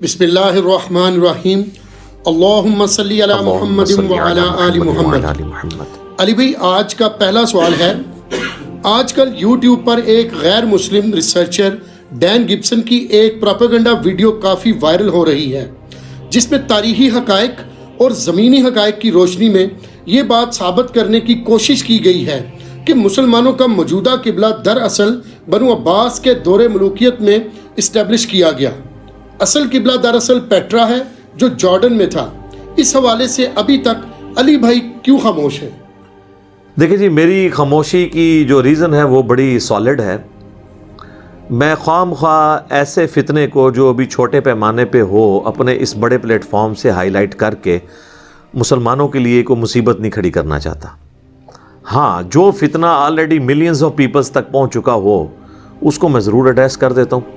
بسم اللہ الرحمن الرحیم اللہم صلی علی محمد وعلی آل محمد۔ علی بھائی، آج کا پہلا سوال ہے، آج کل یوٹیوب پر ایک غیر مسلم ریسرچر ڈین گبسن کی ایک پروپیگنڈا ویڈیو کافی وائرل ہو رہی ہے، جس میں تاریخی حقائق اور زمینی حقائق کی روشنی میں یہ بات ثابت کرنے کی کوشش کی گئی ہے کہ مسلمانوں کا موجودہ قبلہ دراصل بنو عباس کے دور ملوکیت میں اسٹیبلش کیا گیا۔ اصل قبلہ دراصل پیٹرا ہے جو جارڈن میں تھا۔ اس حوالے سے ابھی تک علی بھائی کیوں خاموش ہے؟ دیکھیں جی، میری خاموشی کی جو ریزن ہے وہ بڑی سالڈ ہے۔ میں خواہ ایسے فتنے کو جو ابھی چھوٹے پیمانے پہ ہو اپنے اس بڑے پلیٹ فارم سے ہائی لائٹ کر کے مسلمانوں کے لیے کوئی مصیبت نہیں کھڑی کرنا چاہتا۔ ہاں، جو فتنہ آلریڈی ملینز آف پیپلز تک پہنچ چکا ہو اس کو میں ضرور ایڈریس کر دیتا ہوں۔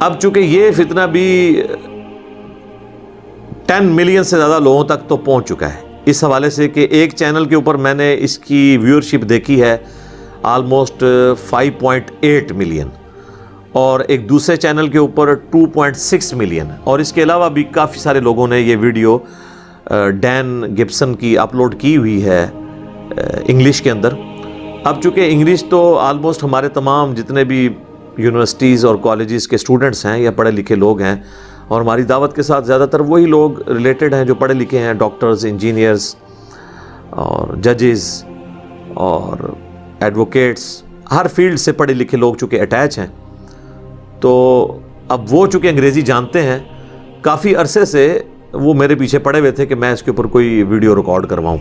اب چونکہ یہ فتنہ بھی 10 ملین سے زیادہ لوگوں تک تو پہنچ چکا ہے، اس حوالے سے کہ ایک چینل کے اوپر میں نے اس کی ویورشپ دیکھی ہے آلموسٹ 5.8 ملین، اور ایک دوسرے چینل کے اوپر 2.6 ملین، اور اس کے علاوہ بھی کافی سارے لوگوں نے یہ ویڈیو ڈین گبسن کی اپلوڈ کی ہوئی ہے انگلش کے اندر۔ اب چونکہ انگلش تو آلموسٹ ہمارے تمام جتنے بھی یونیورسٹیز اور کالجز کے اسٹوڈنٹس ہیں یا پڑھے لکھے لوگ ہیں، اور ہماری دعوت کے ساتھ زیادہ تر وہی لوگ ریلیٹڈ ہیں جو پڑھے لکھے ہیں، ڈاکٹرز، انجینئرز اور ججز اور ایڈوکیٹس، ہر فیلڈ سے پڑھے لکھے لوگ چونکہ اٹیچ ہیں، تو اب وہ چونکہ انگریزی جانتے ہیں، کافی عرصے سے وہ میرے پیچھے پڑے ہوئے تھے کہ میں اس کے اوپر کوئی ویڈیو ریکارڈ کرواؤں،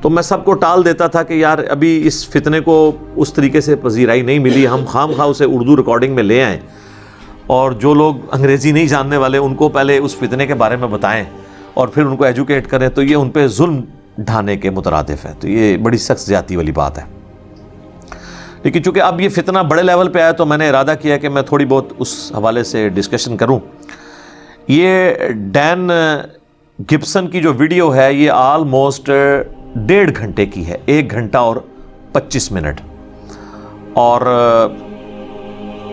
تو میں سب کو ٹال دیتا تھا کہ یار ابھی اس فتنے کو اس طریقے سے پذیرائی نہیں ملی، ہم خواہ اسے اردو ریکارڈنگ میں لے آئیں، اور جو لوگ انگریزی نہیں جاننے والے ان کو پہلے اس فتنے کے بارے میں بتائیں اور پھر ان کو ایجوکیٹ کریں، تو یہ ان پہ ظلم ڈھانے کے مترادف ہے، تو یہ بڑی سخت زیادتی والی بات ہے۔ لیکن چونکہ اب یہ فتنہ بڑے لیول پہ آیا تو میں نے ارادہ کیا کہ میں تھوڑی بہت اس حوالے سے ڈسکشن کروں۔ یہ ڈین گبسن کی جو ویڈیو ہے یہ آلموسٹ 1.5 گھنٹے کی ہے، 1 گھنٹہ اور 25 منٹ، اور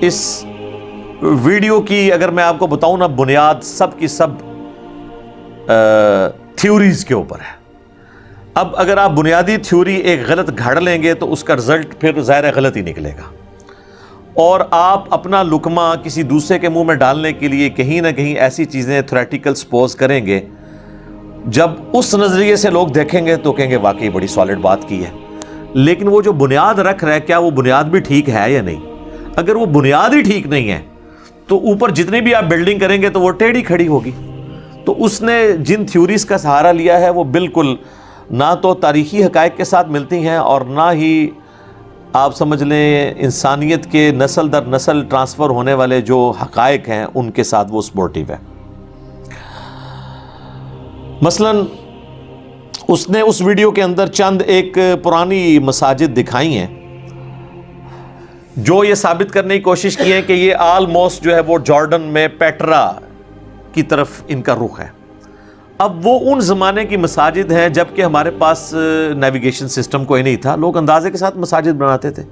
اس ویڈیو کی اگر میں آپ کو بتاؤں نا، بنیاد سب کی سب تھیوریز کے اوپر ہے۔ اب اگر آپ بنیادی تھیوری ایک غلط گھڑ لیں گے تو اس کا رزلٹ پھر ظاہر غلط ہی نکلے گا، اور آپ اپنا لقمہ کسی دوسرے کے منہ میں ڈالنے کے لیے کہیں نہ کہیں ایسی چیزیں تھیوریٹیکل سپوز کریں گے، جب اس نظریے سے لوگ دیکھیں گے تو کہیں گے واقعی بڑی سالڈ بات کی ہے، لیکن وہ جو بنیاد رکھ رہا ہے کیا وہ بنیاد بھی ٹھیک ہے یا نہیں؟ اگر وہ بنیاد ہی ٹھیک نہیں ہے تو اوپر جتنی بھی آپ بلڈنگ کریں گے تو وہ ٹیڑھی کھڑی ہوگی۔ تو اس نے جن تھیوریز کا سہارا لیا ہے وہ بالکل نہ تو تاریخی حقائق کے ساتھ ملتی ہیں، اور نہ ہی آپ سمجھ لیں انسانیت کے نسل در نسل ٹرانسفر ہونے والے جو حقائق ہیں ان کے ساتھ وہ سپورٹیو ہے۔ مثلا اس نے اس ویڈیو کے اندر چند ایک پرانی مساجد دکھائی ہیں جو یہ ثابت کرنے کی کوشش کی ہے کہ یہ آلموسٹ جو ہے وہ جارڈن میں پیٹرا کی طرف ان کا رخ ہے۔ اب وہ ان زمانے کی مساجد ہیں جبکہ ہمارے پاس نیویگیشن سسٹم کوئی نہیں تھا، لوگ اندازے کے ساتھ مساجد بناتے تھے۔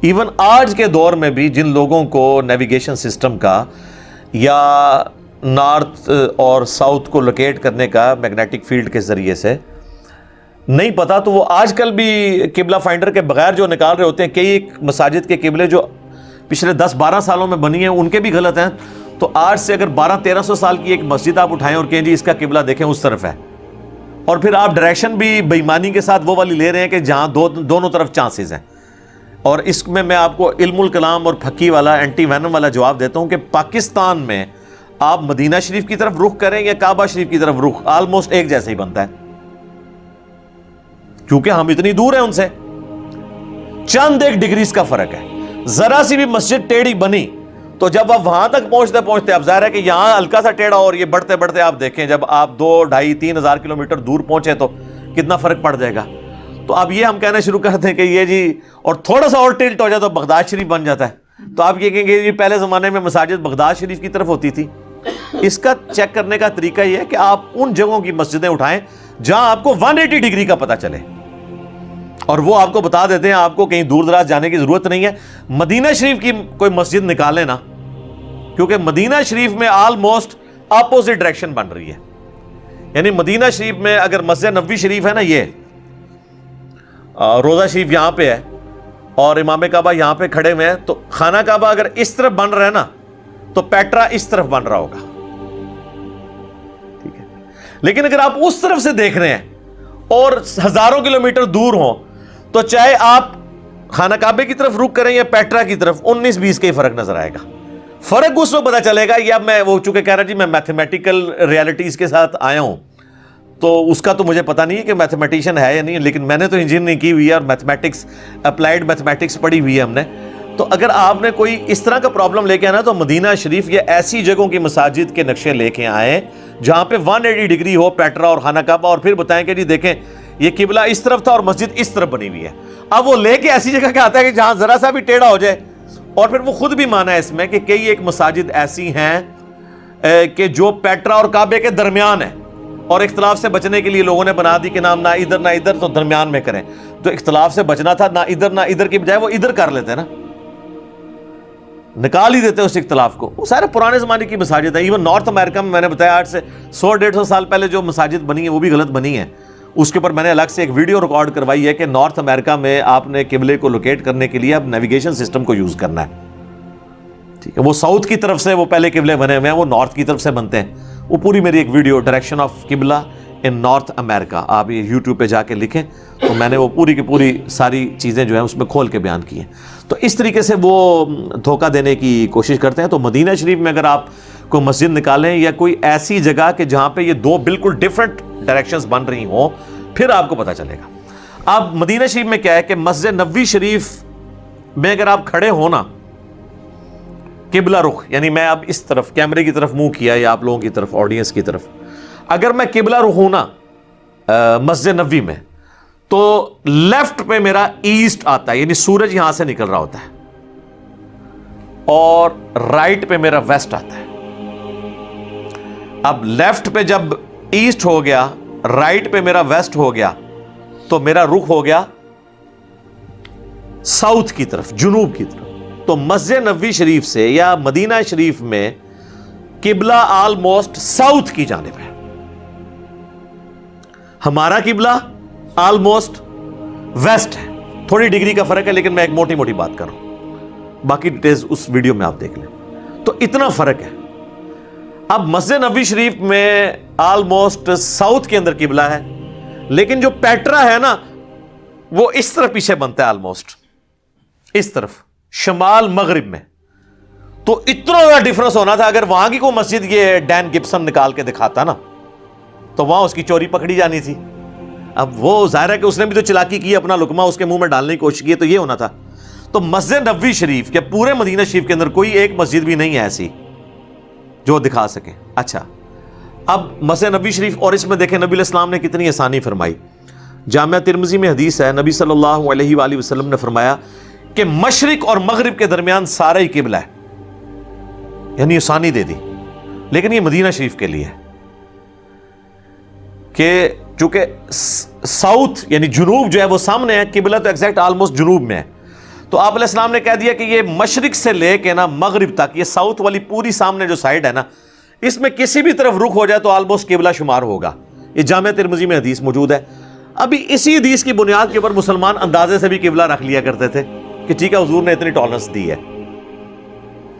ایون آج کے دور میں بھی جن لوگوں کو نیویگیشن سسٹم کا یا نارتھ اور ساؤتھ کو لوکیٹ کرنے کا میگنیٹک فیلڈ کے ذریعے سے نہیں پتا، تو وہ آج کل بھی قبلہ فائنڈر کے بغیر جو نکال رہے ہوتے ہیں، کئی ایک مساجد کے قبلے جو پچھلے 10-12 سالوں میں بنی ہیں ان کے بھی غلط ہیں، تو آج سے اگر 1200-1300 سال کی ایک مسجد آپ اٹھائیں اور کہیں جی اس کا قبلہ دیکھیں اس طرف ہے، اور پھر آپ ڈائریکشن بھی بے ایمانی کے ساتھ وہ والی لے رہے ہیں کہ جہاں دونوں طرف چانسز ہیں۔ اور اس میں آپ کو علم الکلام اور پھکی والا اینٹی وینم والا جواب دیتا ہوں کہ پاکستان میں آپ مدینہ شریف کی طرف رخ کریں یا کعبہ شریف کی طرف رخ، آلموسٹ ایک جیسا ہی بنتا ہے، کیونکہ ہم اتنی دور ہیں ان سے، چند ایک ڈگریز کا فرق ہے۔ ذرا سی بھی مسجد ٹیڑھی بنی تو جب آپ وہاں تک پہنچتے اب ظاہر ہے کہ یہاں ہلکا سا ٹیڑھا، اور یہ بڑھتے بڑھتے آپ دیکھیں جب آپ 2-2.5-3 ہزار کلومیٹر دور پہنچے تو کتنا فرق پڑ جائے گا۔ تو اب یہ ہم کہنا شروع کرتے ہیں کہ یہ جی، اور تھوڑا سا اور ٹلٹ ہو جائے تو بغداد شریف بن جاتا ہے، تو آپ یہ کہیں گے یہ پہلے زمانے میں مساجد بغداد شریف کی طرف ہوتی تھی۔ اس کا چیک کرنے کا طریقہ یہ ہے کہ آپ ان جگہوں کی مسجدیں اٹھائیں جہاں آپ کو 180 ڈگری کا پتہ چلے، اور وہ آپ کو بتا دیتے ہیں، آپ کو کہیں دور دراز جانے کی ضرورت نہیں ہے۔ مدینہ شریف کی کوئی مسجد نکالیں نا، کیونکہ مدینہ شریف میں آلموسٹ اپوزٹ ڈائریکشن بن رہی ہے. یعنی مدینہ شریف میں اگر مسجد نبوی شریف ہے نا, یہ روضہ شریف یہاں پہ ہے اور امام کعبہ یہاں پہ کھڑے ہوئے ہیں, تو خانہ کعبہ اگر اس طرف بن رہا ہے نا تو پیٹرا اس طرف بن رہا ہوگا, ٹھیک ہے. لیکن اگر آپ اس طرف سے دیکھ رہے ہیں اور ہزاروں کلومیٹر دور ہوں, تو چاہے آپ خانہ کعبے کی طرف رخ کریں یا پیٹرا کی طرف, 19-20 کا ہی فرق نظر آئے گا. فرق اس وقت پتا چلے گا. یہ اب میں وہ چونکہ کہہ رہا جی میں میتھمیٹیکل ریالٹیز کے ساتھ آیا ہوں, تو اس کا تو مجھے پتا نہیں ہے کہ میتھمیٹیشین ہے یا نہیں, لیکن میں نے تو انجینئرنگ کی ہوئی ہے اور میتھمیٹکس, اپلائیڈ میتھمیٹکس پڑھی ہوئی ہے ہم نے. تو اگر آپ نے کوئی اس طرح کا پرابلم لے کے آنا, تو مدینہ شریف یہ ایسی جگہوں کی مساجد کے نقشے لے کے آئیں جہاں پہ 180 ڈگری ہو پیٹرا اور خانہ کعبہ, اور پھر بتائیں کہ جی دیکھیں یہ قبلہ اس طرف تھا اور مسجد اس طرف بنی ہوئی ہے. اب وہ لے کے ایسی جگہ کا آتا ہے کہ جہاں ذرا سا بھی ٹیڑھا ہو جائے, اور پھر وہ خود بھی مانا ہے اس میں کہ کئی ایک مساجد ایسی ہیں کہ جو پیٹرا اور کعبے کے درمیان ہے, اور اختلاف سے بچنے کے لیے لوگوں نے بنا دی کہ نام نہ ادھر نہ ادھر, تو درمیان میں کریں. تو اختلاف سے بچنا تھا, نہ ادھر کی بجائے وہ ادھر کر لیتے نا, نکال ہی دیتے اس اختلاف کو. وہ سارے پرانے زمانے کی مساجد ہیں. ایون نارتھ امریکہ میں نے بتایا 8 سے 100-150 سال پہلے جو مساجد بنی ہیں وہ بھی غلط بنی ہیں. اس کے اوپر میں نے الگ سے ایک ویڈیو ریکارڈ کروائی ہے کہ نارتھ امریکہ میں آپ نے قبلے کو لوکیٹ کرنے کے لیے اب نیویگیشن سسٹم کو یوز کرنا ہے, ٹھیک ہے. وہ ساؤتھ کی طرف سے وہ پہلے قبلے بنے ہوئے ہیں, وہ نارتھ کی طرف سے بنتے ہیں. وہ پوری میری ایک ویڈیو ڈائریکشن آف قبلہ ان نارتھ امریکہ, آپ یہ یوٹیوب پہ جا کے لکھیں تو میں نے وہ پوری کی پوری ساری چیزیں جو ہیں اس میں کھول کے بیان کی ہیں. تو اس طریقے سے وہ دھوکہ دینے کی کوشش کرتے ہیں. تو مدینہ شریف میں اگر آپ کوئی مسجد نکالیں یا کوئی ایسی جگہ کہ جہاں پہ یہ دو بالکل ڈیفرنٹ ڈائریکشنز بن رہی ہوں, پھر آپ کو پتہ چلے گا. اب مدینہ شریف میں کیا ہے کہ مسجد نبوی شریف میں اگر آپ کھڑے ہو نا قبلہ رخ, یعنی میں اب اس طرف کیمرے کی طرف منہ کیا یا آپ لوگوں کی طرف آڈینس کی طرف, اگر میں قبلہ رخ ہوں نا مسجد نبوی میں, تو لیفٹ پہ میرا ایسٹ آتا ہے, یعنی سورج یہاں سے نکل رہا ہوتا ہے, اور رائٹ پہ میرا ویسٹ آتا ہے. اب لیفٹ پہ جب ایسٹ ہو گیا, رائٹ پہ میرا ویسٹ ہو گیا, تو میرا رخ ہو گیا ساؤتھ کی طرف, جنوب کی طرف. تو مسجد نبوی شریف سے یا مدینہ شریف میں قبلہ آلموسٹ ساؤتھ کی جانب ہے, ہمارا قبلہ آلموسٹ ویسٹ ہے. تھوڑی ڈگری کا فرق ہے, لیکن میں ایک موٹی موٹی بات کر رہا ہوں, باقی ڈیٹیلز اس ویڈیو میں آپ دیکھ لیں. تو اتنا فرق ہے. اب مسجد نبوی شریف میں آلموسٹ ساؤتھ کے اندر قبلہ ہے, لیکن جو پیٹرا ہے نا وہ اس طرف پیچھے بنتا ہے, آلموسٹ اس طرف شمال مغرب میں. تو اتنا بڑا ڈفرنس ہونا تھا. اگر وہاں کی کوئی مسجد یہ ڈین گبسن نکال کے دکھاتا نا, تو وہاں اس کی چوری پکڑی جانی تھی. اب وہ ظاہر ہے کہ اس نے بھی تو چلاکی کی, اپنا لقمہ اس کے منہ میں ڈالنے کی کوشش کی, تو یہ ہونا تھا. تو مسجد نبوی شریف کے پورے مدینہ شریف کے اندر کوئی ایک مسجد بھی نہیں ہے ایسی جو دکھا سکے. اچھا, اب مسجد نبوی شریف, اور اس میں دیکھیں نبی علیہ السلام نے کتنی آسانی فرمائی. جامعہ ترمذی میں حدیث ہے, نبی صلی اللہ علیہ وآلہ وسلم نے فرمایا کہ مشرق اور مغرب کے درمیان سارا ہی قبلہ ہے, یعنی آسانی دے دی. لیکن یہ مدینہ شریف کے لیے کہ چونکہ ساؤتھ یعنی جنوب جو ہے وہ سامنے ہے, قبلہ تو ایگزیکٹ آلموسٹ جنوب میں ہے. تو آپ علیہ السلام نے کہہ دیا کہ یہ مشرق سے لے کے نا مغرب تک, یہ ساؤتھ والی پوری سامنے جو سائڈ ہے نا, اس میں کسی بھی طرف رخ ہو جائے تو آلموسٹ قبلہ شمار ہوگا. یہ جامعہ ترمذی میں حدیث موجود ہے. ابھی اسی حدیث کی بنیاد کے اوپر مسلمان اندازے سے بھی قبلہ رکھ لیا کرتے تھے کہ ٹھیک ہے حضور نے اتنی ٹالرنس دی ہے,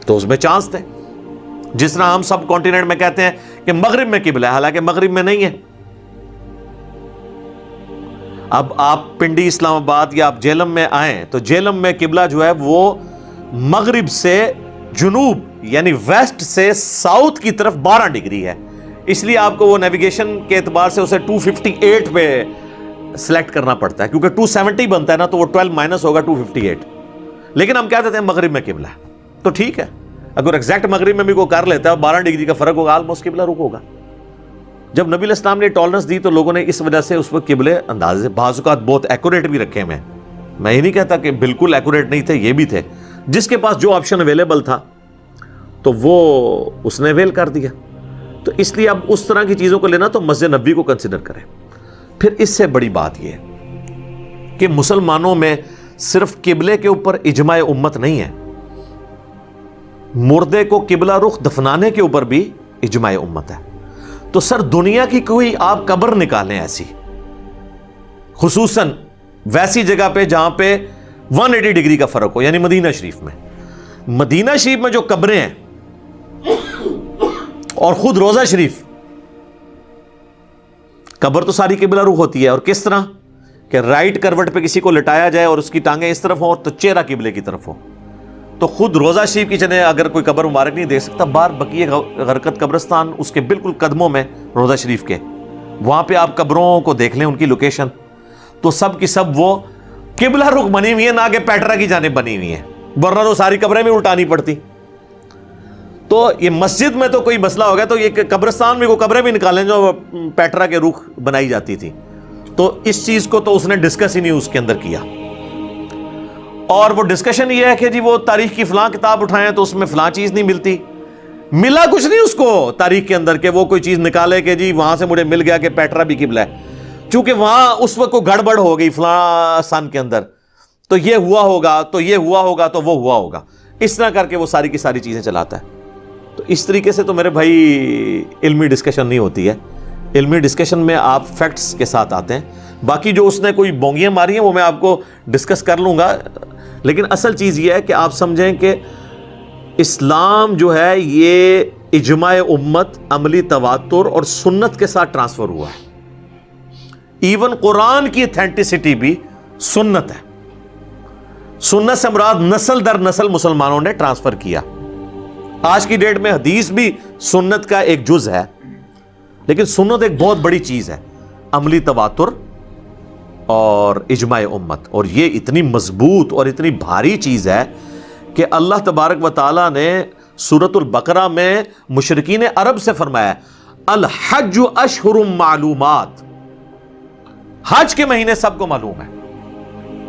تو اس میں چانس تھے. جس طرح ہم سب کانٹیننٹ میں کہتے ہیں کہ مغرب میں قبلہ ہے, حالانکہ مغرب میں نہیں ہے. اب آپ پنڈی اسلام آباد یا آپ جیلم میں آئیں تو جیلم میں قبلہ جو ہے وہ مغرب سے جنوب یعنی ویسٹ سے ساؤتھ کی طرف 12 ڈگری ہے. اس لیے آپ کو وہ نیویگیشن کے اعتبار سے اسے 258 پہ سلیکٹ کرنا پڑتا ہے, کیونکہ 270 بنتا ہے نا, تو وہ 12 مائنس ہوگا 258. لیکن ہم کہہ دیتے ہیں مغرب میں قبلہ ہے, تو ٹھیک ہے. اگر ایگزیکٹ مغرب میں بھی کوئی کر لیتا ہے, 12 ڈگری کا فرق ہوگا, آلموسٹ قبلہ رخ ہوگا. جب نبی علیہ السلام نے ٹالرنس دی تو لوگوں نے اس وجہ سے اس وقت قبلے اندازے بعض اوقات بہت ایکوریٹ بھی رکھے ہوئے ہیں. میں یہ نہیں کہتا کہ بالکل ایکوریٹ نہیں تھے, یہ بھی تھے. جس کے پاس جو آپشن اویلیبل تھا تو وہ اس نے اویل کر دیا. تو اس لیے اب اس طرح کی چیزوں کو لینا تو مسجد نبوی کو کنسیڈر کریں. پھر اس سے بڑی بات یہ ہے کہ مسلمانوں میں صرف قبلے کے اوپر اجماع امت نہیں ہے. مردے کو قبلہ رخ دفنانے کے اوپر بھی اجماع امت ہے. تو سر دنیا کی کوئی آپ قبر نکالیں ایسی، خصوصاً ویسی جگہ پہ جہاں پہ 180 ڈگری کا فرق ہو، یعنی مدینہ شریف میں. مدینہ شریف میں جو قبریں ہیں اور خود روزہ شریف، قبر تو ساری قبلہ رخ ہوتی ہے. اور کس طرح کہ رائٹ کروٹ پہ کسی کو لٹایا جائے اور اس کی ٹانگیں اس طرف ہوں اور تو چہرہ قبلے کی طرف ہو. تو خود روزہ شریف کی چلے اگر کوئی قبر مبارک نہیں دیکھ سکتا، بار بقیہ غرقت قبرستان اس کے بالکل قدموں میں روزہ شریف کے، وہاں پہ آپ قبروں کو دیکھ لیں ان کی لوکیشن، تو سب کی سب وہ قبلہ رخ بنی ہوئی ہیں، نہ کہ پیٹرا کی جانب بنی ہوئی ہیں، ورنہ تو ساری قبریں بھی الٹانی پڑتی. تو یہ مسجد میں تو کوئی مسئلہ ہو گیا، تو یہ قبرستان میں وہ قبریں بھی نکالیں جو پیٹرا کے رخ بنائی جاتی تھی. تو اس چیز کو تو اس نے ڈسکس ہی نہیں اس کے اندر کیا. اور وہ ڈسکشن یہ ہے کہ جی وہ تاریخ کی فلاں کتاب اٹھائیں تو اس میں فلاں چیز نہیں ملتی. ملا کچھ نہیں اس کو تاریخ کے اندر کہ وہ کوئی چیز نکالے کہ جی وہاں سے مجھے مل گیا کہ پیٹرا بھی قبلہ ہے، چونکہ وہاں اس وقت کوئی گڑبڑ ہو گئی فلاں سن کے اندر، تو یہ ہوا ہوگا تو یہ ہوا ہوگا تو وہ ہوا ہوگا. اس طرح کر کے وہ ساری کی ساری چیزیں چلاتا ہے. تو اس طریقے سے تو میرے بھائی علمی ڈسکشن نہیں ہوتی ہے. علمی ڈسکشن میں آپ فیکٹس کے ساتھ آتے ہیں. باقی جو اس نے کوئی بونگیاں ماری ہیں وہ میں آپ کو ڈسکس کر لوں گا، لیکن اصل چیز یہ ہے کہ آپ سمجھیں کہ اسلام جو ہے یہ اجماع امت، عملی تواتر اور سنت کے ساتھ ٹرانسفر ہوا ہے. ایون قرآن کی اتھینٹسٹی بھی سنت ہے. سنت سے مراد نسل در نسل مسلمانوں نے ٹرانسفر کیا. آج کی ڈیٹ میں حدیث بھی سنت کا ایک جز ہے، لیکن سنت ایک بہت بڑی چیز ہے، عملی تواتر اور اجماع امت. اور یہ اتنی مضبوط اور اتنی بھاری چیز ہے کہ اللہ تبارک و تعالیٰ نے سورۃ البقرہ میں مشرکین عرب سے فرمایا الحج اشہر معلومات، حج کے مہینے سب کو معلوم ہے،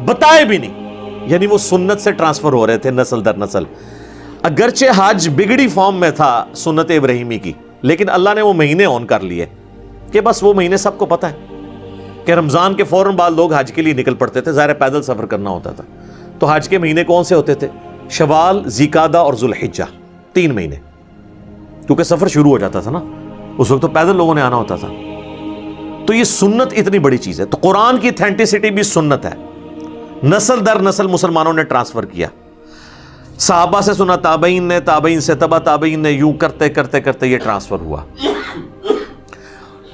بتائے بھی نہیں. یعنی وہ سنت سے ٹرانسفر ہو رہے تھے نسل در نسل. اگرچہ حج بگڑی فارم میں تھا سنت ابراہیمی کی، لیکن اللہ نے وہ مہینے آن کر لیے کہ بس وہ مہینے سب کو پتہ ہے کہ رمضان کے فوراً بعد لوگ حج کے لیے نکل پڑتے تھے، ظاہر پیدل سفر کرنا ہوتا تھا. تو حج کے مہینے کون سے ہوتے تھے؟ شوال، ذیقعدہ اور ذوالحجہ، 3 مہینے، کیونکہ سفر شروع ہو جاتا تھا نا اس وقت، تو پیدل لوگوں نے آنا ہوتا تھا. تو یہ سنت اتنی بڑی چیز ہے. تو قرآن کی اتھینٹسٹی بھی سنت ہے، نسل در نسل مسلمانوں نے ٹرانسفر کیا. صحابہ سے سنا، تابعین نے، تابعین سے تبع تابعین نے، یوں کرتے کرتے کرتے یہ ٹرانسفر ہوا.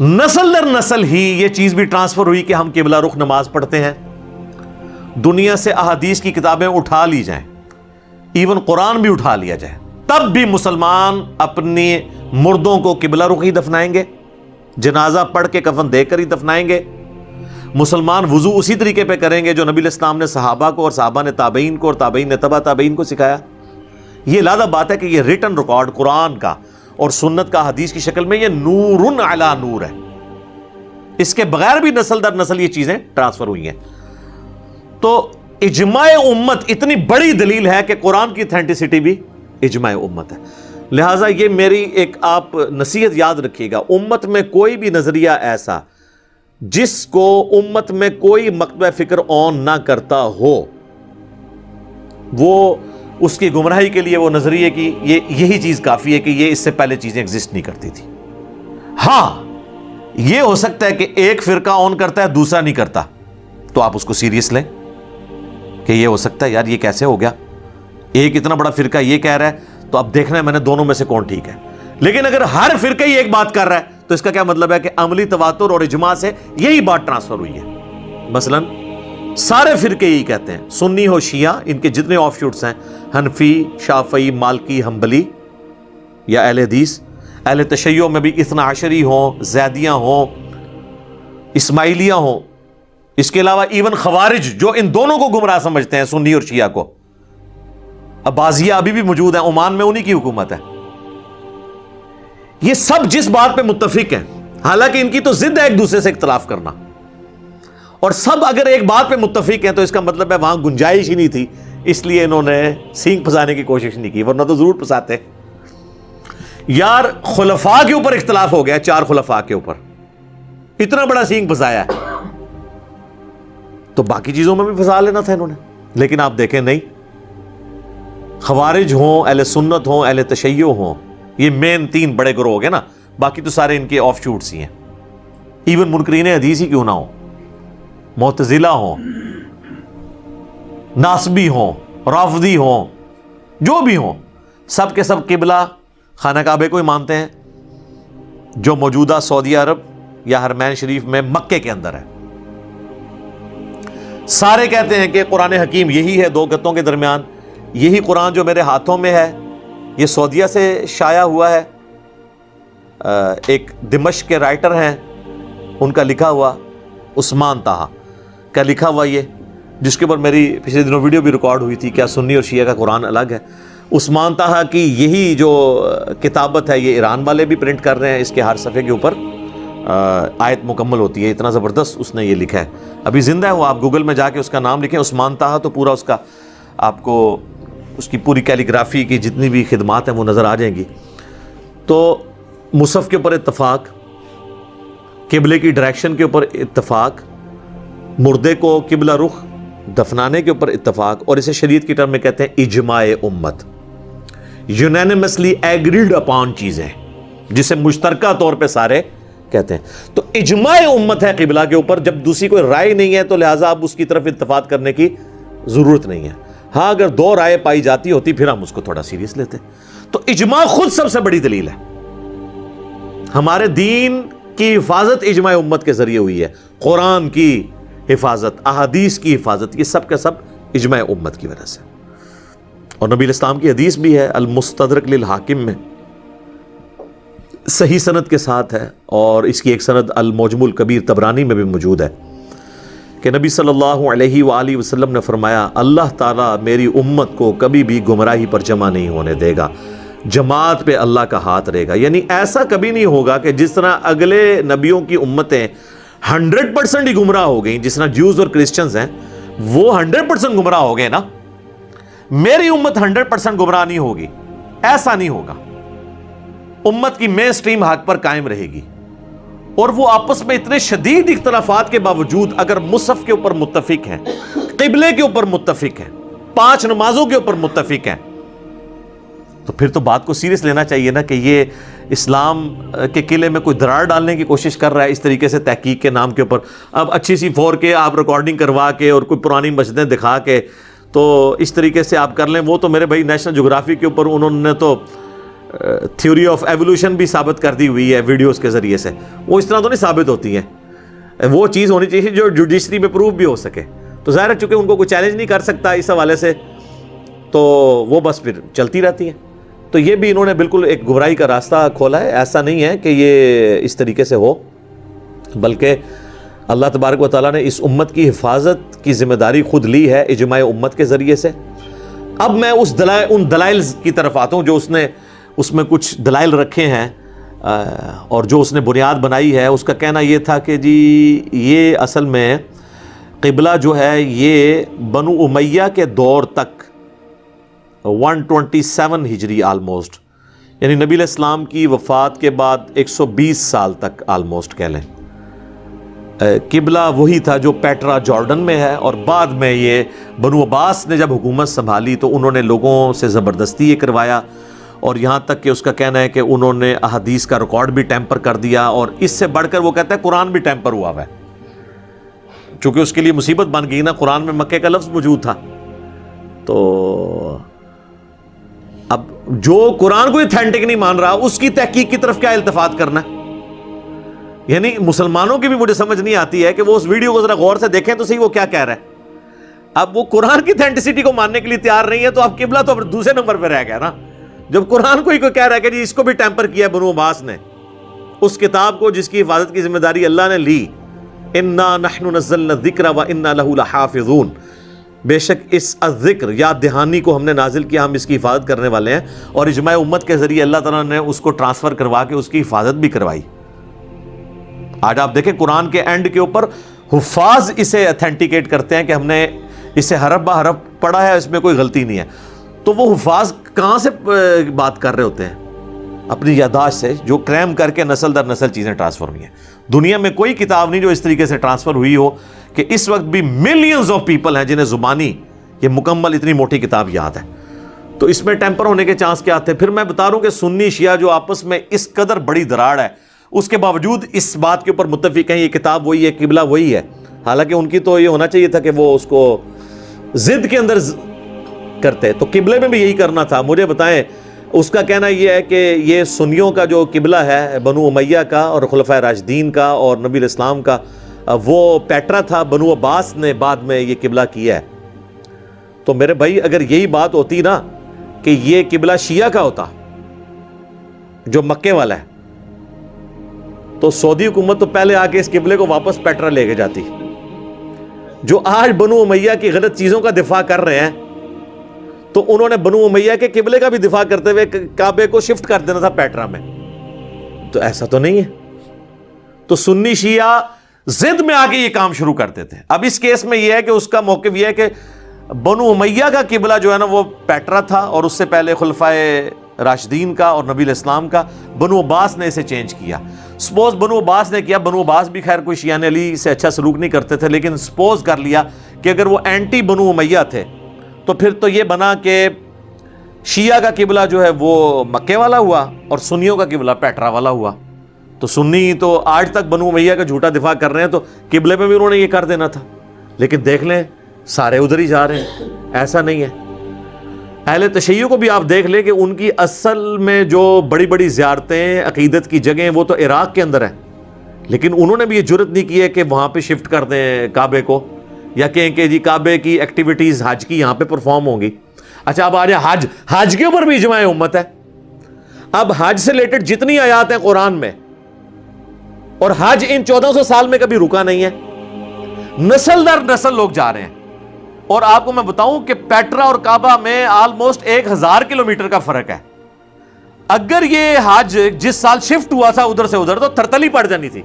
نسل در نسل ہی یہ چیز بھی ٹرانسفر ہوئی کہ ہم قبلہ رخ نماز پڑھتے ہیں. دنیا سے احادیث کی کتابیں اٹھا لی جائیں، ایون قرآن بھی اٹھا لیا جائے، تب بھی مسلمان اپنی مردوں کو قبلہ رخ ہی دفنائیں گے، جنازہ پڑھ کے کفن دے کر ہی دفنائیں گے. مسلمان وضو اسی طریقے پہ کریں گے جو نبی علیہ السلام نے صحابہ کو اور صحابہ نے تابعین کو اور تابعین نے تبع تابعین کو سکھایا. یہ لادہ بات ہے کہ یہ ریٹن ریکارڈ قرآن کا اور سنت کا حدیث کی شکل میں یہ نور علی نور ہے. اس کے بغیر بھی نسل در نسل یہ چیزیں ٹرانسفر ہوئی ہیں. تو اجماع امت اتنی بڑی دلیل ہے کہ قرآن کی اتھینٹسٹی بھی اجماع امت ہے. لہٰذا یہ میری ایک آپ نصیحت یاد رکھیے گا، امت میں کوئی بھی نظریہ ایسا جس کو امت میں کوئی مکتبہ فکر آن نہ کرتا ہو، وہ اس کی گمراہی کے لیے وہ نظریے کی یہی چیز کافی ہے کہ یہ اس سے پہلے چیزیں ایگزسٹ نہیں کرتی تھی. ہاں یہ ہو سکتا ہے کہ ایک فرقہ آن کرتا ہے دوسرا نہیں کرتا، تو آپ اس کو سیریس لیں کہ یہ ہو سکتا ہے یار یہ کیسے ہو گیا، ایک اتنا بڑا فرقہ یہ کہہ رہا ہے تو اب دیکھنا ہے میں نے دونوں میں سے کون ٹھیک ہے. لیکن اگر ہر فرقہ ہی ایک بات کر رہا ہے تو اس کا کیا مطلب ہے کہ عملی تواتر اور اجماع سے یہی بات ٹرانسفر ہوئی ہے. مثلا سارے فرقے یہی کہتے ہیں، سنی ہو شیعہ، ان کے جتنے آف شوٹس ہیں، حنفی، شافعی، مالکی، حنبلی یا اہل حدیث، اہل تشیع میں بھی اثنا عشری ہوں، زیدیہ ہوں، اسماعیلیہ ہوں، اس کے علاوہ ایون خوارج جو ان دونوں کو گمراہ سمجھتے ہیں، سنی اور شیعہ کو. عباسیہ ابھی بھی موجود ہیں، عمان میں انہی کی حکومت ہے. یہ سب جس بات پہ متفق ہیں، حالانکہ ان کی تو ضد ہے ایک دوسرے سے اختلاف کرنا، اور سب اگر ایک بات پہ متفق ہیں تو اس کا مطلب ہے وہاں گنجائش ہی نہیں تھی، اس لیے انہوں نے سینگ پھنسانے کی کوشش نہیں کی، ورنہ تو ضرور پھنساتے. یار خلفاء کے اوپر اختلاف ہو گیا، 4 خلفاء کے اوپر اتنا بڑا سینگ پھنسایا ہے، تو باقی چیزوں میں بھی پھنسا لینا تھا انہوں نے. لیکن آپ دیکھیں نہیں، خوارج ہوں، اہل سنت ہوں، اہل تشیع ہوں، یہ مین 3 بڑے گروہ ہو گئے نا، باقی تو سارے ان کے آف شوٹس ہی ہیں. ایون منکرین حدیث ہی کیوں نہ ہو، معتزلہ ہوں، ناصبی ہوں، رافضی ہوں، جو بھی ہوں، سب کے سب قبلہ خانہ کعبے کو ہی مانتے ہیں، جو موجودہ سعودی عرب یا حرمین شریف میں مکے کے اندر ہے. سارے کہتے ہیں کہ قرآن حکیم یہی ہے 2 گتوں کے درمیان. یہی قرآن جو میرے ہاتھوں میں ہے یہ سعودیہ سے شائع ہوا ہے. ایک دمشق کے رائٹر ہیں، ان کا لکھا ہوا، عثمان طہا کا لکھا ہوا یہ، جس کے اوپر میری پچھلے دنوں ویڈیو بھی ریکارڈ ہوئی تھی، کیا سنی اور شیعہ کا قرآن الگ ہے. عثمان طہا کی یہی جو کتابت ہے یہ ایران والے بھی پرنٹ کر رہے ہیں. اس کے ہر صفحے کے اوپر آیت مکمل ہوتی ہے. اتنا زبردست اس نے یہ لکھا ہے، ابھی زندہ ہے وہ. آپ گوگل میں جا کے اس کا نام لکھیں عثمان طہا، تو پورا اس کا آپ کو اس کی پوری کیلیگرافی کی جتنی بھی خدمات ہیں وہ نظر آ جائیں گی. تو مصحف کے اوپر اتفاق، قبلے کی ڈائریکشن کے اوپر اتفاق، مردے کو قبلہ رخ دفنانے کے اوپر اتفاق، اور اسے شریعت کی ٹرم میں کہتے ہیں اجماع امت، یونینیمسلی ایگریڈ اپان چیزیں جسے مشترکہ طور پہ سارے کہتے ہیں. تو اجماع امت ہے قبلہ کے اوپر. جب دوسری کوئی رائے نہیں ہے تو لہٰذا اب اس کی طرف اتفاق کرنے کی ضرورت نہیں ہے. ہاں اگر 2 رائے پائی جاتی ہوتی پھر ہم اس کو تھوڑا سیریس لیتے. تو اجماع خود سب سے بڑی دلیل ہے. ہمارے دین کی حفاظت اجماع امت کے ذریعے ہوئی ہے. قرآن کی حفاظت، احادیث کی حفاظت، یہ سب کا سب اجماع امت کی وجہ سے. اور نبی الاسلام کی حدیث بھی ہے المستدرک للحاکم میں، صحیح سند کے ساتھ ہے، اور اس کی ایک سند المعجم الکبیر طبرانی میں بھی موجود ہے کہ نبی صلی اللہ علیہ وآلہ وسلم نے فرمایا اللہ تعالیٰ میری امت کو کبھی بھی گمراہی پر جمع نہیں ہونے دے گا، جماعت پہ اللہ کا ہاتھ رہے گا. یعنی ایسا کبھی نہیں ہوگا کہ جس طرح اگلے نبیوں کی امتیں 100% ہی گمراہ ہو گئیں، جس طرح جیوز اور کرسچنز ہیں وہ 100% گمراہ ہو گئے نا، میری امت 100% گمراہ نہیں ہوگی. ایسا نہیں ہوگا. امت کی مین سٹریم حق پر قائم رہے گی. اور وہ آپس میں اتنے شدید اختلافات کے باوجود اگر مصحف کے اوپر متفق ہیں، قبلے کے اوپر متفق ہیں، 5 نمازوں کے اوپر متفق ہیں، تو پھر تو بات کو سیریس لینا چاہیے نا کہ یہ اسلام کے قلعے میں کوئی درار ڈالنے کی کوشش کر رہا ہے اس طریقے سے تحقیق کے نام کے اوپر. اب اچھی سی 4K آپ ریکارڈنگ کروا کے اور کوئی پرانی مسجدیں دکھا کے تو اس طریقے سے آپ کر لیں. وہ تو میرے بھائی نیشنل جغرافی کے اوپر انہوں نے تو تھیوری آف ایوولوشن بھی ثابت کر دی ہوئی ہے ویڈیوز کے ذریعے سے. وہ اس طرح تو نہیں ثابت ہوتی ہیں. وہ چیز ہونی چاہیے جو جوڈیشری میں پروف بھی ہو سکے. تو ظاہر ہے چونکہ ان کو کوئی چیلنج نہیں کر سکتا اس حوالے سے، تو وہ بس پھر چلتی رہتی ہیں. تو یہ بھی انہوں نے بالکل ایک گمراہی کا راستہ کھولا ہے. ایسا نہیں ہے کہ یہ اس طریقے سے ہو، بلکہ اللہ تبارک و تعالیٰ نے اس امت کی حفاظت کی ذمہ داری خود لی ہے اجماع امت کے ذریعے سے. اب میں ان دلائل کی طرف آتا ہوں جو اس میں کچھ دلائل رکھے ہیں اور جو اس نے بنیاد بنائی ہے. اس کا کہنا یہ تھا کہ جی یہ اصل میں قبلہ جو ہے یہ بنو امیہ کے دور تک 127 ہجری آلموسٹ، یعنی نبی علیہ السلام کی وفات کے بعد 120 سال تک آلموسٹ کہہ لیں قبلہ وہی تھا جو پیٹرا جارڈن میں ہے. اور بعد میں یہ بنو عباس نے جب حکومت سنبھالی تو انہوں نے لوگوں سے زبردستی یہ کروایا، اور یہاں تک کہ اس کا کہنا ہے کہ انہوں نے احادیث کا ریکارڈ بھی ٹیمپر کر دیا، اور اس سے بڑھ کر وہ کہتا ہے قرآن بھی ٹیمپر ہوا ہے، چونکہ اس کے لیے مصیبت بن گئی نا. قرآن میں مکے کا لفظ موجود تھا. تو اب جو قرآن کو اتھینٹک نہیں مان رہا اس کی تحقیق کی طرف کیا التفات کرنا ہے؟ یعنی مسلمانوں کی بھی مجھے سمجھ نہیں آتی ہے کہ وہ اس ویڈیو کو ذرا غور سے دیکھیں تو صحیح وہ کیا کہہ رہا ہے. اب وہ قرآن کی اتھینٹسٹی کو ماننے کے لیے تیار نہیں ہے تو اب قبلہ تو دوسرے نمبر پہ رہ گیا نا. جب قرآن کو ہی کوئی کہہ رہا ہے کہ جی اس کو بھی ٹیمپر کیا بنو عباس نے، اس کتاب کو جس کی حفاظت کی ذمہ داری اللہ نے لی، انا نحن نزلنا الذکر وانا لہ لحافظون، بے شک اس الذکر یاد دہانی کو ہم نے نازل کیا، ہم اس کی حفاظت کرنے والے ہیں. اور اجماع امت کے ذریعے اللہ تعالیٰ نے اس کو ٹرانسفر کروا کے اس کی حفاظت بھی کروائی. آج آپ دیکھیں قرآن کے اینڈ کے اوپر حفاظ اسے اتھینٹیکیٹ کرتے ہیں کہ ہم نے اسے حرف بہ حرف پڑھا ہے، اس میں کوئی غلطی نہیں ہے. تو وہ حفاظ کہاں سے بات کر رہے ہوتے ہیں؟ اپنی یادداشت سے، جو کریم کر کے نسل در نسل چیزیں ٹرانسفر ہوئی ہیں. دنیا میں کوئی کتاب نہیں جو اس طریقے سے ٹرانسفر ہوئی ہو کہ اس وقت بھی ملینز آف پیپل ہیں جنہیں زبانی یہ مکمل اتنی موٹی کتاب یاد ہے. تو اس میں ٹیمپر ہونے کے چانس کیا تھے؟ پھر میں بتا رہا ہوں کہ سنی شیعہ جو آپس میں اس قدر بڑی دراڑ ہے، اس کے باوجود اس بات کے اوپر متفق ہیں یہ کتاب وہی ہے، قبلہ وہی ہے. حالانکہ ان کی تو یہ ہونا چاہیے تھا کہ وہ اس کو ضد کے اندر کرتے، تو قبلے میں بھی یہی کرنا تھا. مجھے بتائیں، اس کا کہنا یہ ہے کہ یہ سنیوں کا جو قبلہ ہے بنو امیہ کا اور خلفائے راشدین کا اور نبی الاسلام کا، وہ پیٹرا تھا، بنو عباس نے بعد میں یہ قبلہ کیا ہے. تو میرے بھائی اگر یہی بات ہوتی نا کہ یہ قبلہ شیعہ کا ہوتا جو مکے والا ہے، تو سعودی حکومت تو پہلے آ کے اس قبلے کو واپس پیٹرا لے کے جاتی. جو آج بنو امیہ کی غلط چیزوں کا دفاع کر رہے ہیں، تو انہوں نے بنو امیہ کے قبلے کا بھی دفاع کرتے ہوئے کعبے کو شفٹ کر دینا تھا پیٹرا میں. تو ایسا تو نہیں ہے. تو سنی شیعہ ضد میں آ کے یہ کام شروع کرتے تھے. اب اس کیس میں یہ ہے کہ اس کا موقف یہ ہے کہ بنو امیہ کا قبلہ جو ہے نا وہ پیٹرا تھا، اور اس سے پہلے خلفائے راشدین کا اور نبی الاسلام کا. بنو عباس نے اسے چینج کیا. سپوز بنو عباس نے کیا، بنو عباس بھی خیر کوئی شیعہ علی سے اچھا سلوک نہیں کرتے تھے، لیکن سپوز کر لیا کہ اگر وہ اینٹی بنو امیہ تھے تو پھر تو یہ بنا کہ شیعہ کا قبلہ جو ہے وہ مکے والا ہوا اور سنیوں کا قبلہ پیٹرا والا ہوا. تو سنی تو آج تک بنو امیہ کا جھوٹا دفاع کر رہے ہیں، تو قبلے میں بھی انہوں نے یہ کر دینا تھا. لیکن دیکھ لیں سارے ادھر ہی جا رہے ہیں. ایسا نہیں ہے. اہل تشیع کو بھی آپ دیکھ لیں کہ ان کی اصل میں جو بڑی بڑی زیارتیں عقیدت کی جگہیں وہ تو عراق کے اندر ہیں، لیکن انہوں نے بھی یہ جرت نہیں کی ہے کہ وہاں پہ شفٹ کر دیں کعبے کو، یا کہیں کہ جی کعبے کی ایکٹیویٹیز حج کی یہاں پہ پرفارم ہوں گی. اچھا اب آ جائے حج کے اوپر بھی اجماع امت ہے. اب حج سے ریلیٹڈ جتنی آیات ہیں قرآن میں، اور حج ان 1400 سال میں کبھی رکا نہیں ہے، نسل در نسل لوگ جا رہے ہیں. اور آپ کو میں بتاؤں کہ پیٹرا اور کعبہ میں آلموسٹ 1000 کلومیٹر کا فرق ہے. اگر یہ حج جس سال شفٹ ہوا تھا ادھر سے ادھر تو تھرتلی پڑ جانی تھی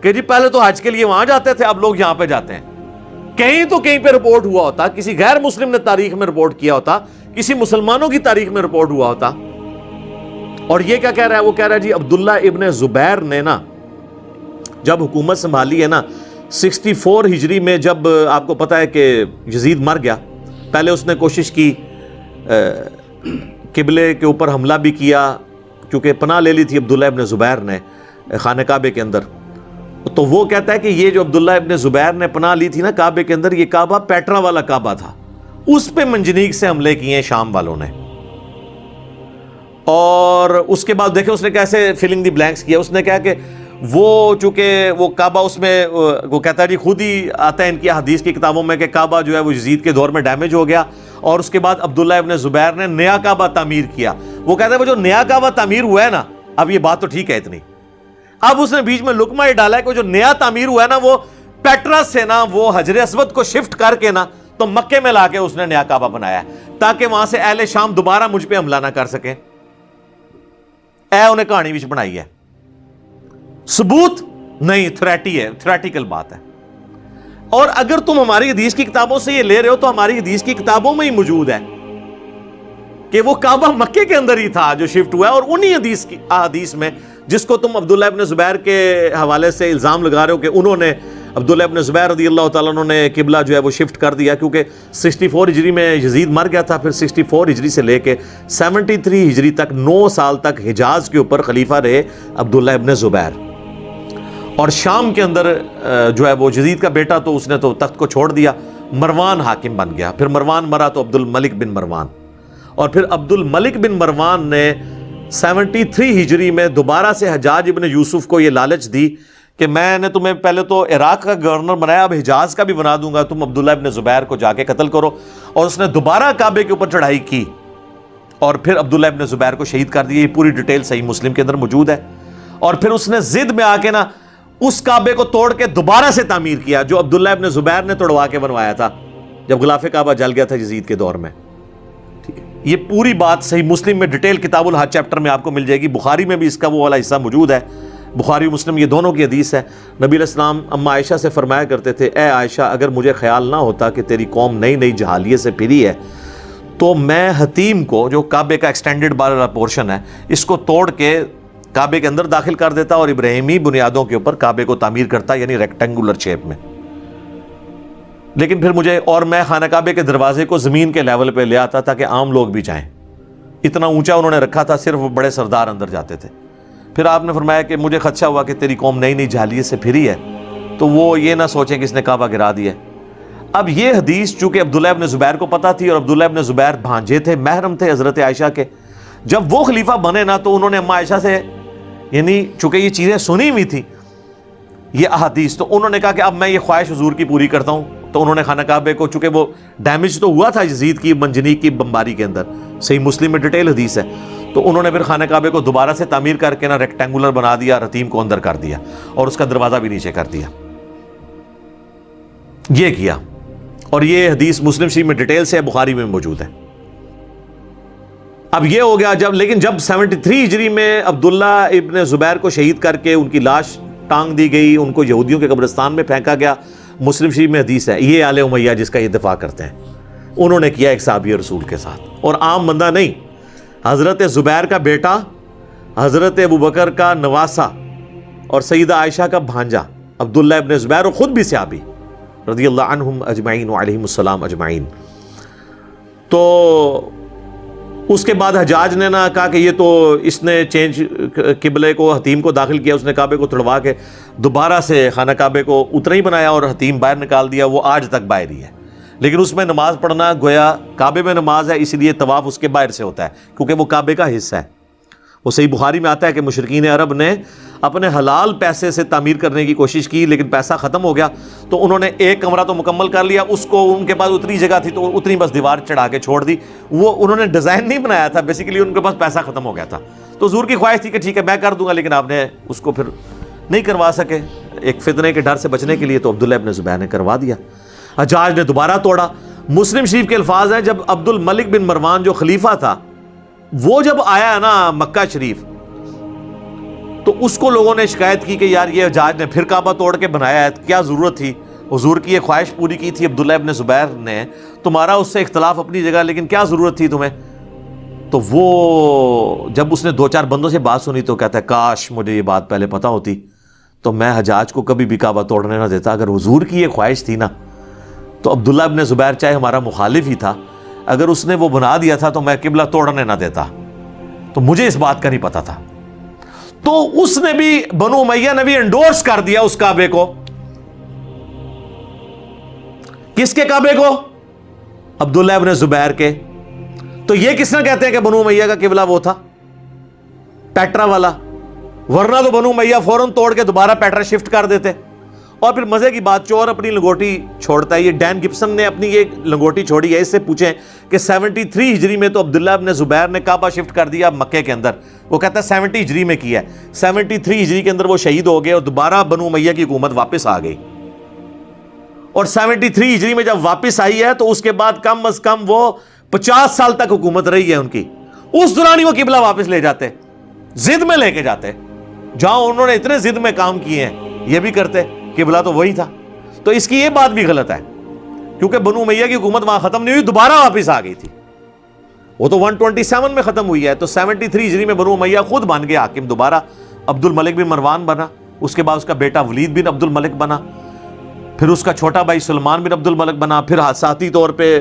کہ جی پہلے تو حج کے لیے وہاں جاتے تھے، اب لوگ یہاں پہ جاتے ہیں. کہیں تو کہیں پہ رپورٹ ہوا ہوتا، کسی غیر مسلم نے تاریخ میں رپورٹ کیا ہوتا، کسی مسلمانوں کی تاریخ میں رپورٹ ہوا ہوتا. اور یہ کیا کہہ رہا ہے؟ وہ کہہ رہا ہے جی عبداللہ ابن زبیر نے نا جب حکومت سنبھالی ہے نا 64 ہجری میں، جب آپ کو پتا ہے کہ یزید مر گیا، پہلے اس نے کوشش کی قبلے کے اوپر حملہ بھی کیا، کیونکہ پناہ لے لی تھی عبداللہ ابن زبیر نے خانہ کعبے کے اندر. تو وہ کہتا ہے کہ یہ جو عبداللہ ابن زبیر نے پناہ لی تھی نا کعبے کے اندر، یہ کعبہ پیٹرا والا کعبہ تھا، اس پہ منجنیق سے حملے کیے ہیں شام والوں نے. اور اس کے بعد دیکھیں اس نے کیسے فلنگ دی بلینکس کیا. اس نے کہا کہ وہ چونکہ وہ کعبہ اس میں وہ کہتا ہے جی خود ہی آتا ہے ان کی حدیث کی کتابوں میں کہ کعبہ جو ہے وہ یزید کے دور میں ڈیمیج ہو گیا، اور اس کے بعد عبداللہ ابن زبیر نے نیا کعبہ تعمیر کیا. وہ کہتا ہے وہ جو نیا کعبہ تعمیر ہوا ہے نا، اب یہ بات تو ٹھیک ہے اتنی، اب اس نے بیچ میں لقمہ یہ ڈالا ہے کہ جو نیا تعمیر ہوا ہے نا وہ پیٹرا سے نا وہ حجر اسود کو شفٹ کر کے نا تو مکے میں لا کے اس نے نیا کعبہ بنایا ہے تاکہ وہاں سے اہل شام دوبارہ مجھ پہ حملہ نہ کر سکیں. انہیں کہانی وچ بنائی ہے، ثبوت نہیں، تھریٹی ہے، تھریٹیکل بات ہے. اور اگر تم ہماری حدیث کی کتابوں سے یہ لے رہے ہو تو ہماری حدیث کی کتابوں میں ہی موجود ہے کہ وہ کعبہ مکے کے اندر ہی تھا جو شفٹ ہوا ہے. اور انہی حدیث میں جس کو تم عبداللہ ابن زبیر کے حوالے سے الزام لگا رہے ہو کہ انہوں نے عبداللہ ابن زبیر رضی اللہ تعالیٰ عنہ نے قبلہ جو ہے وہ شفٹ کر دیا، کیونکہ 64 ہجری میں یزید مر گیا تھا، پھر 64 ہجری سے لے کے 73 ہجری تک 9 سال تک حجاز کے اوپر خلیفہ رہے عبداللہ ابن زبیر. اور شام کے اندر جو ہے وہ یزید کا بیٹا تو اس نے تو تخت کو چھوڑ دیا، مروان حاکم بن گیا. پھر مروان مرا تو عبد الملک بن مروان، اور پھر عبد الملک بن مروان نے 73 ہجری میں دوبارہ سے حجاج ابن یوسف کو یہ لالچ دی کہ میں نے تمہیں پہلے تو عراق کا گورنر بنایا، اب حجاز کا بھی بنا دوں گا، تم عبداللہ ابن زبیر کو جا کے قتل کرو. اور اس نے دوبارہ کعبے کے اوپر چڑھائی کی اور پھر عبداللہ ابن زبیر کو شہید کر دیا. یہ پوری ڈیٹیل صحیح مسلم کے اندر موجود ہے. اور پھر اس نے ضد میں آ کے نا اس کعبے کو توڑ کے دوبارہ سے تعمیر کیا جو عبداللہ ابن زبیر نے توڑوا کے بنوایا تھا جب غلاف کعبہ جل گیا تھا یزید کے دور میں. ٹھیک ہے، یہ پوری بات صحیح مسلم میں ڈیٹیل کتاب الحج چیپٹر میں آپ کو مل جائے گی. بخاری میں بھی اس کا وہ والا حصہ موجود ہے، بخاری و مسلم یہ دونوں کی حدیث ہے. نبی علیہ السلام اما عائشہ سے فرمایا کرتے تھے، اے عائشہ اگر مجھے خیال نہ ہوتا کہ تیری قوم نئی نئی جہالیت سے پھری ہے تو میں حتیم کو، جو کعبے کا ایکسٹینڈڈ والا پورشن ہے، اس کو توڑ کے کعبے کے اندر داخل کر دیتا اور ابراہیمی بنیادوں کے اوپر کعبے کو تعمیر کرتا، یعنی ریکٹینگولر شیپ میں. لیکن پھر مجھے، اور میں خانہ کعبے کے دروازے کو زمین کے لیول پہ لے آتا تاکہ عام لوگ بھی جائیں، اتنا اونچا انہوں نے رکھا تھا، صرف بڑے سردار اندر جاتے تھے۔ پھر آپ نے فرمایا کہ مجھے خدشہ ہوا کہ تیری قوم نئی نئی جاہلیت سے پھری ہے تو وہ یہ نہ سوچیں کہ اس نے کعبہ گرا دیا ہے۔ اب یہ حدیث چونکہ عبداللہ ابن زبیر کو پتہ تھی، اور عبداللہ ابن زبیر بھانجے تھے، محرم تھے حضرت عائشہ کے، جب وہ خلیفہ بنے نا تو انہوں نے اما عائشہ سے، یعنی چونکہ یہ چیزیں سنی ہوئی تھی یہ احادیث، تو انہوں نے کہا کہ اب میں یہ خواہش حضور کی پوری کرتا ہوں۔ تو انہوں نے خانہ کعبے کو، چونکہ وہ ڈیمیج تو ہوا تھا یزید کی منجنیق کی بمباری کے اندر، صحیح مسلم میں ڈیٹیل حدیث ہے، تو انہوں نے پھر خانہ کعبے کو دوبارہ سے تعمیر کر کے نا ریکٹینگولر بنا دیا، رتیم کو اندر کر دیا اور اس کا دروازہ بھی نیچے کر دیا، یہ کیا۔ اور یہ حدیث مسلم شریف میں ڈیٹیل سے ہے، بخاری میں موجود ہے۔ اب یہ ہو گیا لیکن جب 73 ہجری میں عبداللہ ابن زبیر کو شہید کر کے ان کی لاش ٹانگ دی گئی، ان کو یہودیوں کے قبرستان میں پھینکا گیا، مسلم شریف میں حدیث ہے، یہ آل امیہ جس کا یہ دفاع کرتے ہیں، انہوں نے کیا ایک صحابی رسول کے ساتھ، اور عام بندہ نہیں، حضرت زبیر کا بیٹا، حضرت ابوبکر کا نواسا اور سیدہ عائشہ کا بھانجا عبداللہ ابن زبیر، اور خود بھی صحابی رضی اللہ عنہم اجمعین وعلیہم السلام اجمعین۔ تو اس کے بعد حجاج نے نا کہا کہ یہ تو اس نے چینج قبلے کو، حتیم کو داخل کیا، اس نے کعبے کو تڑوا کے دوبارہ سے خانہ کعبے کو اتنا ہی بنایا اور حتیم باہر نکال دیا، وہ آج تک باہر ہی ہے، لیکن اس میں نماز پڑھنا گویا کعبے میں نماز ہے، اس لیے طواف اس کے باہر سے ہوتا ہے کیونکہ وہ کعبے کا حصہ ہے۔ وہ صحیح بخاری میں آتا ہے کہ مشرکین عرب نے اپنے حلال پیسے سے تعمیر کرنے کی کوشش کی، لیکن پیسہ ختم ہو گیا تو انہوں نے ایک کمرہ تو مکمل کر لیا، اس کو ان کے پاس اتنی جگہ تھی تو اتنی بس دیوار چڑھا کے چھوڑ دی، وہ انہوں نے ڈیزائن نہیں بنایا تھا، بیسیکلی ان کے پاس پیسہ ختم ہو گیا تھا، تو حضور کی خواہش تھی کہ ٹھیک ہے میں کر دوں گا، لیکن آپ نے اس کو پھر نہیں کروا سکے، ایک فتنے کے ڈر سے بچنے کے لیے، تو عبداللہ ابن زبیر نے کروا دیا۔ حجاج نے دوبارہ توڑا۔ مسلم شریف کے الفاظ ہیں، جب عبد الملک بن مروان جو خلیفہ تھا وہ جب آیا نا مکہ شریف تو اس کو لوگوں نے شکایت کی کہ یار یہ حجاج نے پھر کعبہ توڑ کے بنایا ہے، کیا ضرورت تھی، حضور کی یہ خواہش پوری کی تھی عبداللہ ابن زبیر نے، تمہارا اس سے اختلاف اپنی جگہ، لیکن کیا ضرورت تھی تمہیں۔ تو وہ جب اس نے دو چار بندوں سے بات سنی تو کہتا ہے کاش مجھے یہ بات پہلے پتہ ہوتی تو میں حجاج کو کبھی بھی کعبہ توڑنے نہ دیتا، اگر حضور کی یہ خواہش تھی نا تو عبداللہ ابن زبیر چاہے ہمارا مخالف ہی تھا، اگر اس نے وہ بنا دیا تھا تو میں قبلہ توڑنے نہ دیتا، تو مجھے اس بات کا نہیں پتا تھا۔ تو اس نے بھی، بنو امیہ نے بھی انڈورس کر دیا اس کعبے کو۔ کس کے کعبے کو؟ عبداللہ ابن زبیر کے۔ تو یہ کس نے کہتے ہیں کہ بنو امیہ کا قبلہ وہ تھا پیٹرا والا، ورنہ تو بنو امیہ فوراً توڑ کے دوبارہ پیٹرا شفٹ کر دیتے۔ اور پھر مزے کی بات، چور اپنی لنگوٹی چھوڑتا ہے، یہ ڈین گبسن نے اپنی یہ لنگوٹی چھوڑی ہے، اس سے پوچھیں کہ 73 ہجری میں تو عبداللہ ابن زبیر نے کعبہ شفٹ کر دیا مکے کے اندر، وہ کہتا ہے 70 ہجری میں کیا ہے، 73 ہجری کے اندر وہ شہید ہو گئے اور دوبارہ بنو امیہ کی حکومت واپس آ گئی، اور 73 ہجری میں جب واپس آئی ہے تو اس کے بعد کم از کم وہ 50 سال تک حکومت رہی ہے ان کی، اس دوران ہی وہ قبلہ واپس لے جاتے، ضد میں لے کے جاتے، جہاں انہوں نے اتنے ضد میں کام کیے ہیں یہ بھی کرتے، قبلہ تو وہی تھا۔ تو اس کی یہ بات بھی غلط ہے کیونکہ بنو امیہ کی حکومت وہاں ختم نہیں ہوئی، دوبارہ واپس آ گئی تھی، وہ تو 127 میں ختم ہوئی ہے، تو 73 ہجری میں بنو امیہ خود بن گیا حاکم، دوبارہ عبد الملک بن مروان بنا، اس کے بعد اس کا بیٹا ولید بن عبد الملک بنا، پھر اس کا چھوٹا بھائی سلمان بن عبد الملک بنا، پھر ساتھی طور پہ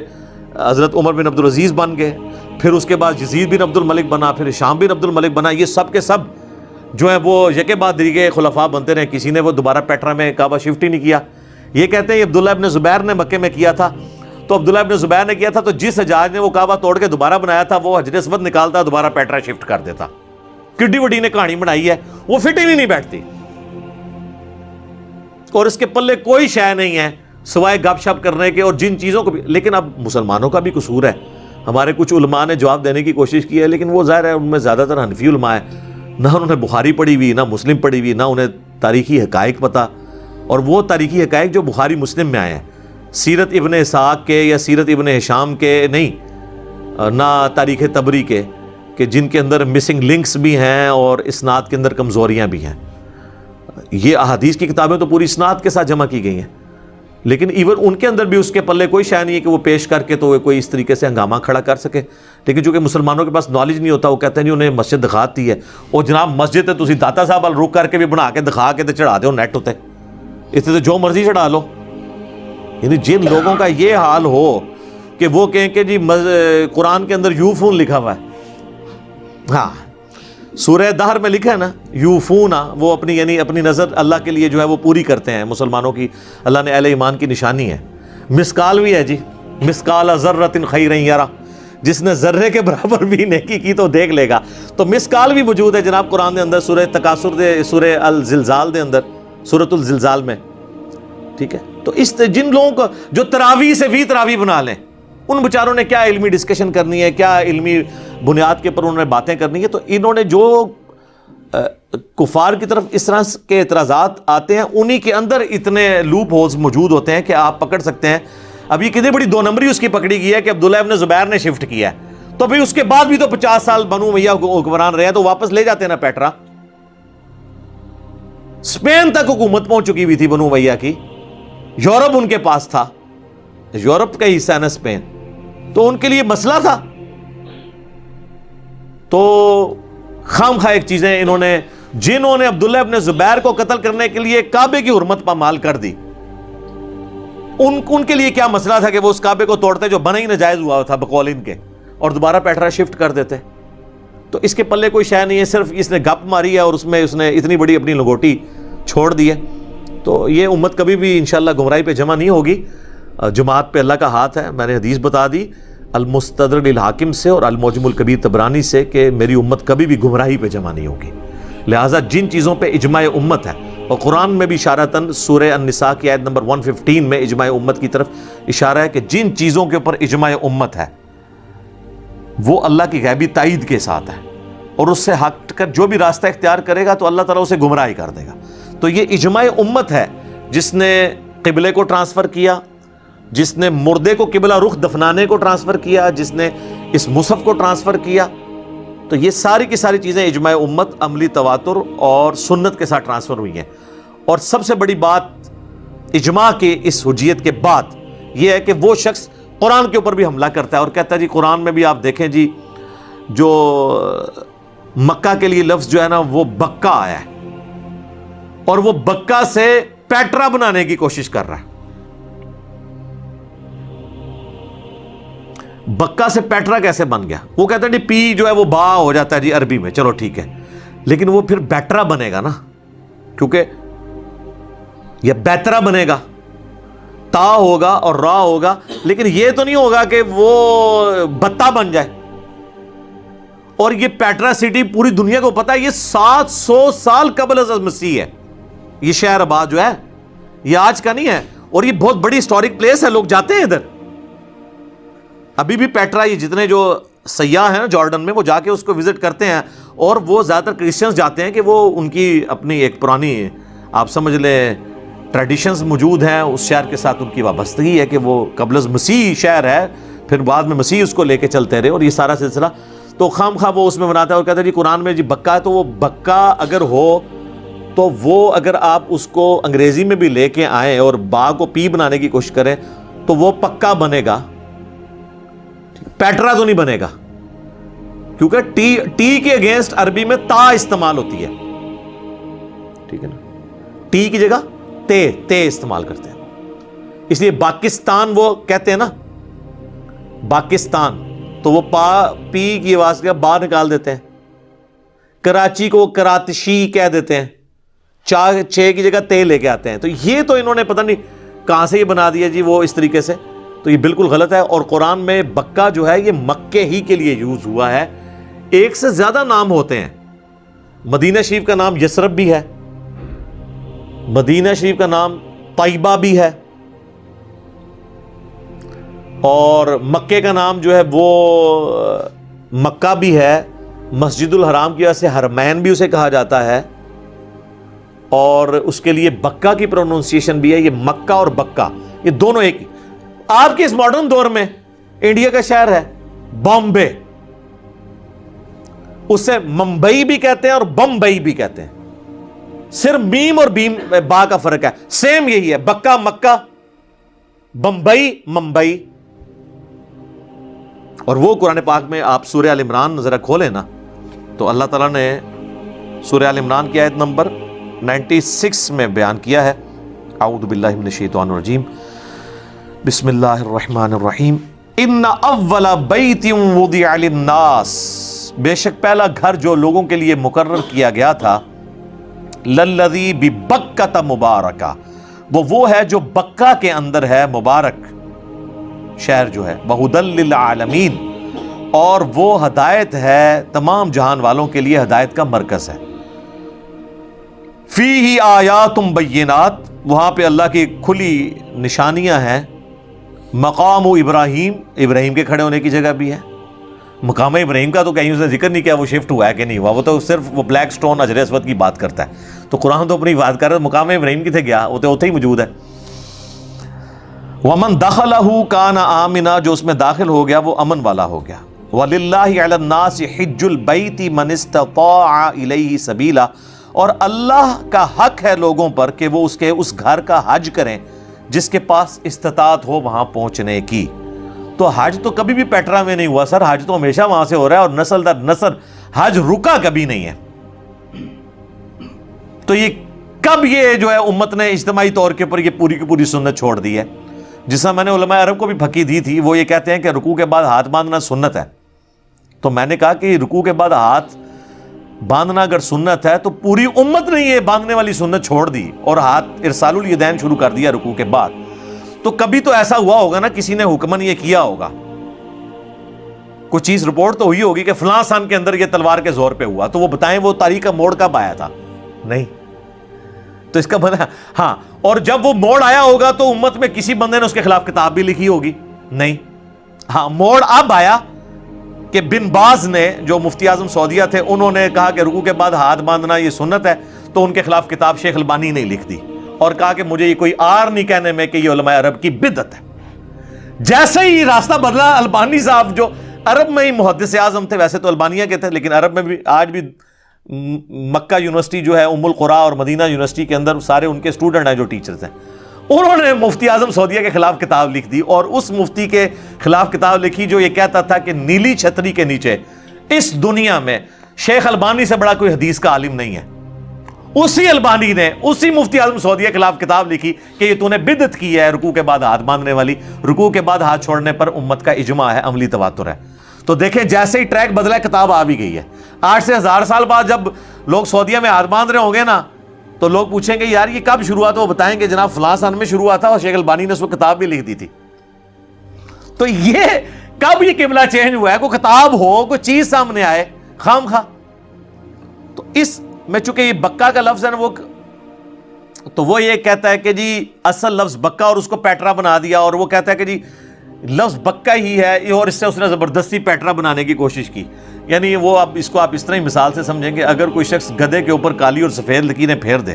حضرت عمر بن عبد العزیز بن گئے، پھر اس کے بعد یزید بن عبد الملک بنا، پھر ہشام بن عبد الملک بنا، یہ سب کے سب جو ہیں وہ یکے بعد دیگے خلفاء بنتے رہے، کسی نے وہ دوبارہ پیٹرا میں کعبہ شفٹ ہی نہیں کیا۔ یہ کہتے ہیں یہ عبداللہ ابن زبیر نے مکے میں کیا تھا، تو عبداللہ ابن زبیر نے کیا تھا تو جس حجاج نے وہ کعبہ توڑ کے دوبارہ بنایا تھا وہ حجر اسود نکالتا، دوبارہ پیٹرا شفٹ کر دیتا۔ کڈی وڈی نے کہانی بنائی ہے، وہ فٹنگ ہی نہیں بیٹھتی، اور اس کے پلے کوئی شے نہیں ہے سوائے گپ شپ کرنے کے اور جن چیزوں کو بھی۔ لیکن اب مسلمانوں کا بھی قصور ہے، ہمارے کچھ علماء نے جواب دینے کی کوشش کی ہے، لیکن وہ ظاہر ہے ان میں زیادہ تر حنفی علماء ہیں، نہ انہوں نے بخاری پڑھی ہوئی، نہ مسلم پڑھی ہوئی، نہ انہیں تاریخی حقائق پتہ، اور وہ تاریخی حقائق جو بخاری مسلم میں آئے ہیں، سیرت ابن اسحاق کے یا سیرت ابن ہشام کے نہیں، نہ تاریخ طبری کے، کہ جن کے اندر مسنگ لنکس بھی ہیں اور اسناد کے اندر کمزوریاں بھی ہیں۔ یہ احادیث کی کتابیں تو پوری اسناد کے ساتھ جمع کی گئی ہیں، لیکن ایون ان کے اندر بھی اس کے پلے کوئی شے نہیں ہے کہ وہ پیش کر کے تو کوئی اس طریقے سے ہنگامہ کھڑا کر سکے۔ لیکن چونکہ مسلمانوں کے پاس نالج نہیں ہوتا، وہ کہتے ہیں نہیں انہیں مسجد دکھاتی ہے، اور جناب مسجد ہے تسی داتا صاحب رک کر کے بھی بنا کے دکھا کے تے چڑھا دو نیٹ ہوتے، اس سے جو مرضی چڑھا لو، یعنی جن لوگوں کا یہ حال ہو کہ وہ کہیں کہ جی قرآن کے اندر یوفون لکھا ہوا ہے، ہاں سورہ دہر میں لکھا ہے نا یوفونا، وہ اپنی یعنی اپنی نظر اللہ کے لیے جو ہے وہ پوری کرتے ہیں مسلمانوں کی، اللہ نے اہل ایمان کی نشانی ہے۔ مسقال بھی ہے جی، مسقال ذرۃ خیرا یرا، جس نے ذرے کے برابر بھی نیکی کی تو دیکھ لے گا۔ تو مسقال بھی موجود ہے جناب قرآن دے اندر، سورہ تکاثر دے، سورہ الزلزال دے اندر، سورۃ الزلزال میں، ٹھیک ہے۔ تو اس جن لوگوں کو جو تراویح سے بھی تراویح بنا لیں، ان بیچاروں نے کیا علمی ڈسکشن کرنی ہے، کیا علمی بنیاد کے اوپر انہوں نے باتیں کرنی ہے، تو انہوں نے جو کفار کی طرف اس طرح کے اعتراضات آتے ہیں، انہی کے اندر اتنے لوپ ہولز موجود ہوتے ہیں کہ آپ پکڑ سکتے ہیں۔ اب یہ کتنی بڑی دو نمبری اس کی پکڑی گئی ہے کہ عبداللہ ابن زبیر نے شفٹ کیا ہے، تو پھر اس کے بعد بھی تو 50 سال بنو امیہ حکمران رہے ہیں، تو واپس لے جاتے ہیں نا پیٹرا۔ اسپین تک حکومت پہنچ چکی ہوئی تھی بنو امیہ کی، یورپ ان کے پاس تھا، یورپ کا حصہ ہے نا اسپین، تو ان کے لیے مسئلہ تھا۔ تو خام خواہ ایک چیزیں انہوں نے، جنہوں نے عبداللہ ابن زبیر کو قتل کرنے کے لیے کعبے کی حرمت پامال کر دی، ان کے لیے کیا مسئلہ تھا کہ وہ اس کعبے کو توڑتے جو بنا ہی ناجائز ہوا تھا بقول ان کے، اور دوبارہ پیٹرا شفٹ کر دیتے۔ تو اس کے پلے کوئی شے نہیں ہے، صرف اس نے گپ ماری ہے اور اس میں اس نے اتنی بڑی اپنی لنگوٹی چھوڑ دی ہے۔ تو یہ امت کبھی بھی انشاءاللہ گمراہی پہ جمع نہیں ہوگی، جماعت پہ اللہ کا ہاتھ ہے۔ میں نے حدیث بتا دی المستدرک للحاکم سے اور المعجم الکبیر طبرانی سے کہ میری امت کبھی بھی گمراہی پہ جمع نہیں ہوگی۔ لہٰذا جن چیزوں پہ اجماع امت ہے، اور قرآن میں بھی اشارتاً سورہ النساء کی آیت نمبر 115 میں اجماع امت کی طرف اشارہ ہے کہ جن چیزوں کے اوپر اجماع امت ہے وہ اللہ کی غیبی تائید کے ساتھ ہے، اور اس سے ہٹ کر جو بھی راستہ اختیار کرے گا تو اللہ تعالیٰ اسے گمراہی کر دے گا۔ تو یہ اجماع امت ہے جس نے قبلے کو ٹرانسفر کیا، جس نے مردے کو قبلہ رخ دفنانے کو ٹرانسفر کیا، جس نے اس مصحف کو ٹرانسفر کیا۔ تو یہ ساری کی ساری چیزیں اجماع امت، عملی تواتر اور سنت کے ساتھ ٹرانسفر ہوئی ہیں۔ اور سب سے بڑی بات اجماع کے اس حجیت کے بعد یہ ہے کہ وہ شخص قرآن کے اوپر بھی حملہ کرتا ہے اور کہتا ہے جی قرآن میں بھی آپ دیکھیں جی جو مکہ کے لیے لفظ جو ہے نا وہ بکہ آیا ہے، اور وہ بکہ سے پیٹرا بنانے کی کوشش کر رہا ہے۔ بکہ سے پیٹرا کیسے بن گیا؟ وہ کہتا ہے جی پی جو ہے وہ با ہو جاتا ہے جی عربی میں، چلو ٹھیک ہے، لیکن وہ پھر بیٹرا بنے گا نا، کیونکہ یہ بیترا بنے گا، تا ہوگا اور را ہوگا، لیکن یہ تو نہیں ہوگا کہ وہ بتا بن جائے۔ اور یہ پیٹرا سٹی پوری دنیا کو پتا ہے یہ 700 سال قبل از مسیح ہے، یہ شہر آباد جو ہے یہ آج کا نہیں ہے، اور یہ بہت بڑی ہسٹورک پلیس ہے، لوگ جاتے ہیں ادھر ابھی بھی پیٹرا۔ یہ جتنے جو سیاح ہیں نا جارڈن میں وہ جا کے اس کو وزٹ کرتے ہیں، اور وہ زیادہ تر کرسچنز جاتے ہیں کہ وہ ان کی اپنی ایک پرانی آپ سمجھ لیں ٹریڈیشنز موجود ہیں، اس شہر کے ساتھ ان کی وابستگی ہے کہ وہ قبل از مسیح شہر ہے، پھر بعد میں مسیح اس کو لے کے چلتے رہے، اور یہ سارا سلسلہ تو خام خواہ وہ اس میں بناتا ہے اور کہتا ہے جی قرآن میں جی بکہ ہے، تو وہ بکہ اگر ہو تو وہ اگر آپ اس کو انگریزی میں بھی لے کے آئیں اور با کو پی بنانے کی کوشش کریں تو وہ پکا بنے گا، پیٹرا تو نہیں بنے گا، کیونکہ ٹی کے اگینسٹ عربی میں تا استعمال ہوتی ہے، ٹھیک ہے نا، ٹی کی جگہ تے استعمال کرتے ہیں، اس لیے پاکستان وہ کہتے ہیں نا پاکستان، تو وہ پی کی آواز کا با نکال دیتے ہیں، کراچی کو کراتشی کہہ دیتے ہیں، چھ کی جگہ تے لے کے آتے ہیں۔ تو یہ تو انہوں نے پتہ نہیں کہاں سے یہ بنا دیا جی وہ اس طریقے سے، تو یہ بالکل غلط ہے۔ اور قرآن میں بکہ جو ہے یہ مکے ہی کے لیے یوز ہوا ہے، ایک سے زیادہ نام ہوتے ہیں، مدینہ شریف کا نام یثرب بھی ہے، مدینہ شریف کا نام طیبہ بھی ہے، اور مکے کا نام جو ہے وہ مکہ بھی ہے، مسجد الحرام کی وجہ سے حرمین بھی اسے کہا جاتا ہے، اور اس کے لیے بکہ کی پروننسیشن بھی ہے، یہ مکہ اور بکہ یہ دونوں ایک۔ آپ کے اس ماڈرن دور میں انڈیا کا شہر ہے بامبے، اسے ممبئی بھی کہتے ہیں اور بمبئی بھی کہتے ہیں، صرف میم اور بیم با کا فرق ہے، سیم یہی ہے، بکہ مکہ، بمبئی ممبئی۔ اور وہ قرآن پاک میں آپ سورہ آل عمران ذرا کھولیں نا تو اللہ تعالیٰ نے سورہ آل عمران کی آیت نمبر 96 میں بیان کیا ہے، اعوذ باللہ من الشیطان الرجیم، بسم اللہ الرحمن الرحیم ان اول بیت وضع للناس، بے شک پہلا گھر جو لوگوں کے لیے مقرر کیا گیا تھا، للذی ببکۃ مبارکہ، وہ ہے جو بکہ کے اندر ہے، مبارک شہر جو ہے، وہدی للعالمین، اور وہ ہدایت ہے تمام جہان والوں کے لیے، ہدایت کا مرکز ہے۔ فیہ آیات بینات، وہاں پہ اللہ کی کھلی نشانیاں ہیں۔ مقام ابراہیم، ابراہیم کے کھڑے ہونے کی جگہ بھی ہے۔ مقام ابراہیم کا تو کہیں اس نے ذکر نہیں کیا، وہ شفٹ ہوا ہے کہ نہیں ہوا، وہ تو صرف وہ بلیک سٹون حجر اسود کی بات کرتا ہے، تو قرآن تو اپنی بات کر رہا ہے، مقام ابراہیم کتنے گیا، وہ تو اتنے ہی موجود ہے۔ ومن دخلہ کان آمنا، جو اس میں داخل ہو گیا وہ امن والا ہو گیا۔ وللہ علی الناس حج البیت من استطاع الیہ سبیلا، اور اللہ کا حق ہے لوگوں پر کہ وہ اس گھر کا حج کریں جس کے پاس استطاعت ہو وہاں پہنچنے کی۔ تو حج تو کبھی بھی پیٹرا میں نہیں ہوا سر، حج تو ہمیشہ وہاں سے ہو رہا ہے، اور نسل در نسل حج رکا کبھی نہیں ہے۔ تو یہ کب یہ جو ہے امت نے اجتماعی طور کے اوپر یہ پوری کی پوری سنت چھوڑ دی ہے، جس میں نے علماء عرب کو بھی پھکی دی تھی، وہ یہ کہتے ہیں کہ رکوع کے بعد ہاتھ باندھنا سنت ہے۔ تو میں نے کہا کہ رکوع کے بعد ہاتھ باندھنا اگر سنت ہے تو پوری امت نے یہ باندھنے والی سنت چھوڑ دی اور ہاتھ ارسال الیدین شروع کر دیا رکوع کے بعد۔ تو کبھی تو ایسا ہوا ہوگا نا، کسی نے حکمن یہ کیا ہوگا، کوئی چیز رپورٹ تو ہوئی ہوگی کہ فلاں سن کے اندر یہ تلوار کے زور پہ ہوا، تو وہ بتائیں وہ تاریخ کا موڑ کب آیا تھا؟ نہیں۔ تو اس کا بنا ہاں، اور جب وہ موڑ آیا ہوگا تو امت میں کسی بندے نے اس کے خلاف کتاب بھی لکھی ہوگی؟ نہیں۔ ہاں، موڑ اب آیا کہ بن باز نے، جو مفتی اعظم سعودیہ تھے، انہوں نے کہا کہ رکوع کے بعد ہاتھ باندھنا یہ سنت ہے، تو ان کے خلاف کتاب شیخ البانی نے لکھ دی اور کہا کہ مجھے یہ کوئی آر نہیں کہنے میں کہ یہ علماء عرب کی بدعت ہے۔ جیسے ہی راستہ بدلا، البانی صاحب جو عرب میں ہی محدث اعظم تھے، ویسے تو البانیہ کے تھے لیکن عرب میں بھی آج بھی مکہ یونیورسٹی جو ہے، ام القریٰ اور مدینہ یونیورسٹی کے اندر سارے ان کے اسٹوڈنٹ ہیں جو ٹیچرز ہیں، انہوں نے مفتی اعظم سعودیہ کے خلاف کتاب لکھ دی، اور اس مفتی کے خلاف کتاب لکھی جو یہ کہتا تھا کہ نیلی چھتری کے نیچے اس دنیا میں شیخ البانی سے بڑا کوئی حدیث کا عالم نہیں ہے۔ اسی البانی نے اسی مفتی اعظم سعودیہ کے خلاف کتاب لکھی کہ یہ تو نے بدعت کی ہے رکوع کے بعد ہاتھ باندھنے والی، رکوع کے بعد ہاتھ چھوڑنے پر امت کا اجماع ہے، عملی تواتر ہے۔ تو دیکھیں جیسے ہی ٹریک بدلا ہے، کتاب آ بھی گئی ہے۔ 8 سے 1000 سال بعد جب لوگ سعودیہ میں ہاتھ باندھ رہے ہوں گے نا، تو لوگ پوچھیں گے یار یہ کب شروع ہوا، تو وہ بتائیں گے جناب فلاں سن میں شروع ہوا تھا، اور شیخ البانی نے اس کو کتاب بھی لکھ دی تھی۔ تو یہ کب یہ قبلہ چینج ہوا ہے؟ کوئی کتاب ہو، کوئی چیز سامنے آئے خام خواہ۔ تو اس میں چونکہ یہ بکہ کا لفظ ہے نا، تو وہ یہ کہتا ہے کہ جی اصل لفظ بکہ اور اس کو پیٹرا بنا دیا، اور وہ کہتا ہے کہ جی لفظ بکہ ہی ہے اور اس سے اس نے زبردستی پیٹرا بنانے کی کوشش کی۔ یعنی وہ اس کو آپ اس طرح ہی مثال سے سمجھیں کہ اگر کوئی شخص گدھے کے اوپر کالی اور سفید لکیریں پھیر دے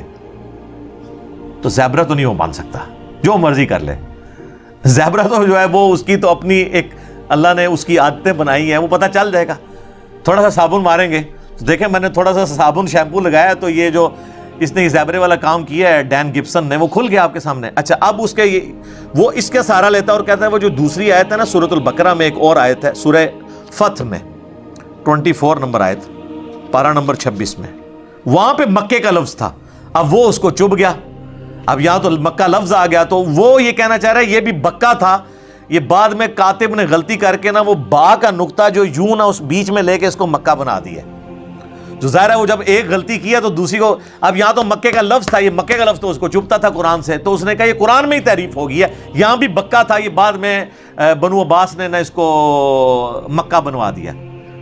تو زیبرا تو نہیں ہو باندھ سکتا، جو مرضی کر لے۔ زیبرا تو جو ہے وہ اس کی تو اپنی ایک اللہ نے اس کی عادتیں بنائی ہیں، وہ پتہ چل جائے گا۔ تھوڑا سا صابن ماریں گے، دیکھیں میں نے تھوڑا سا صابن شیمپو لگایا تو یہ جو اس نے زیبرے والا کام کیا ہے ڈین گبسن نے، وہ کھل گیا آپ کے سامنے۔ اچھا اب اس کے وہ اس کے سہارا لیتا ہے اور کہتا ہے وہ جو دوسری آیت ہے نا سورۃ البقرہ میں، ایک اور آیت ہے سورہ فتح میں 24 نمبر آیت، پارہ نمبر 26 میں، وہاں پہ مکے کا لفظ تھا، اب وہ اس کو چبھ گیا، اب یہاں تو مکہ لفظ آ گیا، تو وہ یہ کہنا چاہ رہا ہے یہ بھی بکہ تھا، یہ بعد میں کاتب نے غلطی کر کے نا وہ با کا نقطہ جو یوں نا اس بیچ میں لے کے اس کو مکہ بنا دیا ہے۔ جو ظاہر ہے وہ جب ایک غلطی کی ہے تو دوسری کو، اب یہاں تو مکے کا لفظ تھا، یہ مکے کا لفظ تو اس کو چبھتا تھا قرآن سے، تو اس نے کہا یہ قرآن میں ہی تعریف ہو گئی ہے، یہاں بھی بکہ تھا، یہ بعد میں بنو عباس نے نا اس کو مکہ بنوا دیا۔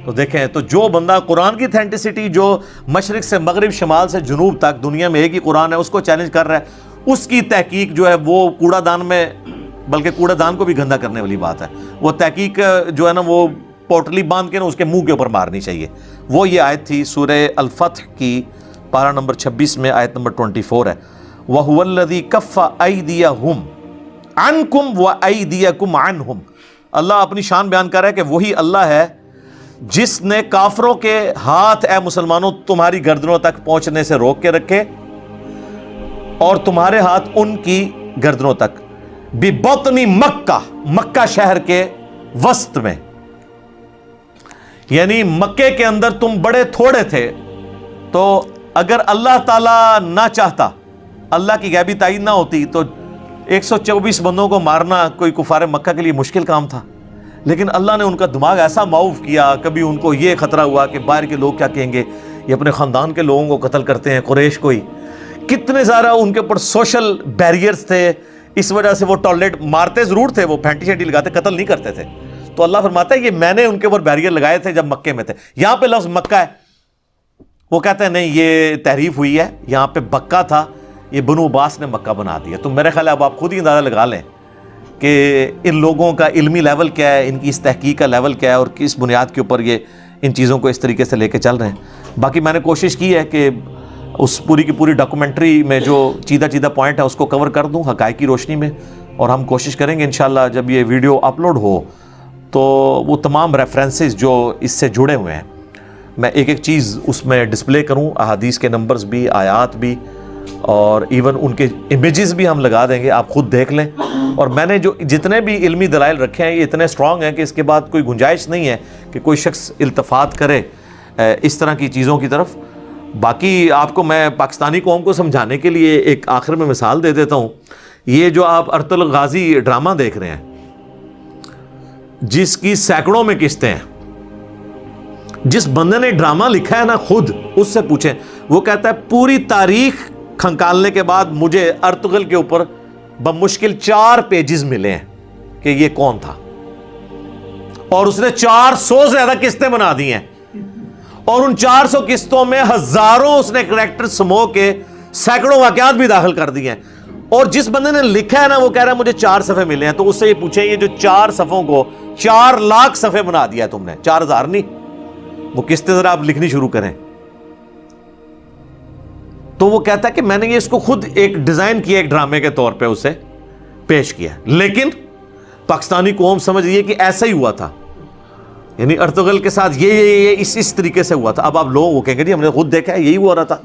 تو دیکھیں، تو جو بندہ قرآن کی اتھینٹسٹی جو مشرق سے مغرب، شمال سے جنوب تک دنیا میں ایک ہی قرآن ہے اس کو چیلنج کر رہا ہے، اس کی تحقیق جو ہے وہ کوڑا دان میں، بلکہ کوڑا دان کو بھی گندا کرنے والی بات ہے، وہ تحقیق جو ہے نا وہ پوٹلی باندھ کے نا اس کے منہ کے اوپر مارنی چاہیے۔ وہ یہ آیت تھی سورہ الفتح کی پارہ نمبر 26 میں، آیت نمبر 24 ہے، وَهُوَ الَّذِي كَفَّ أَيْدِيَهُمْ عَنْكُمْ وَأَيْدِيَكُمْ عَنْهُمْ۔ اللہ اپنی شان بیان کر رہا ہے کہ وہی اللہ ہے جس نے کافروں کے ہاتھ اے مسلمانوں تمہاری گردنوں تک پہنچنے سے روک کے رکھے اور تمہارے ہاتھ ان کی گردنوں تک، بِبَطْنِ مکہ، مکہ شہر کے وسط میں، یعنی مکے کے اندر تم بڑے تھوڑے تھے، تو اگر اللہ تعالیٰ نہ چاہتا، اللہ کی غیبی تائید نہ ہوتی، تو 124 بندوں کو مارنا کوئی کفار مکہ کے لیے مشکل کام تھا، لیکن اللہ نے ان کا دماغ ایسا معاف کیا، کبھی ان کو یہ خطرہ ہوا کہ باہر کے لوگ کیا کہیں گے، یہ اپنے خاندان کے لوگوں کو قتل کرتے ہیں، قریش کو ہی، کتنے زیادہ ان کے اوپر سوشل بیریئرز تھے، اس وجہ سے وہ ٹالریٹ مارتے ضرور تھے، وہ پھینٹی شینٹی لگاتے، قتل نہیں کرتے تھے۔ تو اللہ فرماتا ہے یہ میں نے ان کے اوپر بیریئر لگائے تھے جب مکے میں تھے۔ یہاں پہ لفظ مکہ ہے، وہ کہتے ہیں نہیں یہ تحریف ہوئی ہے، یہاں پہ بکہ تھا، یہ بنو عباس نے مکہ بنا دیا۔ تو میرے خیال ہے اب آپ خود ہی اندازہ لگا لیں کہ ان لوگوں کا علمی لیول کیا ہے، ان کی اس تحقیق کا لیول کیا ہے، اور کس بنیاد کے اوپر یہ ان چیزوں کو اس طریقے سے لے کے چل رہے ہیں۔ باقی میں نے کوشش کی ہے کہ اس پوری کی پوری ڈاکومنٹری میں جو چیدہ پوائنٹ ہے اس کو کور کر دوں حقائق کی روشنی میں، اور ہم کوشش کریں گے انشاءاللہ جب یہ ویڈیو اپلوڈ ہو تو وہ تمام ریفرنسز جو اس سے جڑے ہوئے ہیں میں ایک ایک چیز اس میں ڈسپلے کروں، احادیث کے نمبرز بھی، آیات بھی، اور ایون ان کے امیجز بھی ہم لگا دیں گے، آپ خود دیکھ لیں۔ اور میں نے جو جتنے بھی علمی دلائل رکھے ہیں یہ اتنے اسٹرانگ ہیں کہ اس کے بعد کوئی گنجائش نہیں ہے کہ کوئی شخص التفات کرے اس طرح کی چیزوں کی طرف۔ باقی آپ کو میں پاکستانی قوم کو سمجھانے کے لیے ایک آخر میں مثال دے دیتا ہوں۔ یہ جو آپ ارطغرل غازی ڈرامہ دیکھ رہے ہیں جس کی سینکڑوں میں قسطیں ہیں، جس بندے نے ڈرامہ لکھا ہے نا خود اس سے پوچھیں، وہ کہتا ہے پوری تاریخ کھنگالنے کے بعد مجھے ارطغرل کے اوپر بمشکل 4 پیجز ملے ہیں کہ یہ کون تھا، اور اس نے 400 سے زیادہ قسطیں بنا دی ہیں، اور ان 400 قسطوں میں ہزاروں اس نے کریکٹر سمو کے سینکڑوں واقعات بھی داخل کر دیے ہیں۔ اور جس بندے نے لکھا ہے نا وہ کہہ رہا ہے مجھے 4 صفحے ملے ہیں، تو اس سے یہ پوچھیں یہ جو 4 صفحوں کو 4 لاکھ صفحے بنا دیا ہے تم نے، 4000 نہیں، وہ قسطیں ذرا آپ لکھنی شروع کریں۔ تو وہ کہتا ہے کہ میں نے یہ اس کو خود ایک ڈیزائن کیا، ایک ڈرامے کے طور پہ اسے پیش کیا، لیکن پاکستانی قوم سمجھ رہی ہے کہ ایسا ہی ہوا تھا، یعنی ارطغرل کے ساتھ یہ اس طریقے سے ہوا تھا۔ اب آپ لوگ وہ کہیں گے جی ہم نے خود دیکھا ہے یہی ہو رہا تھا۔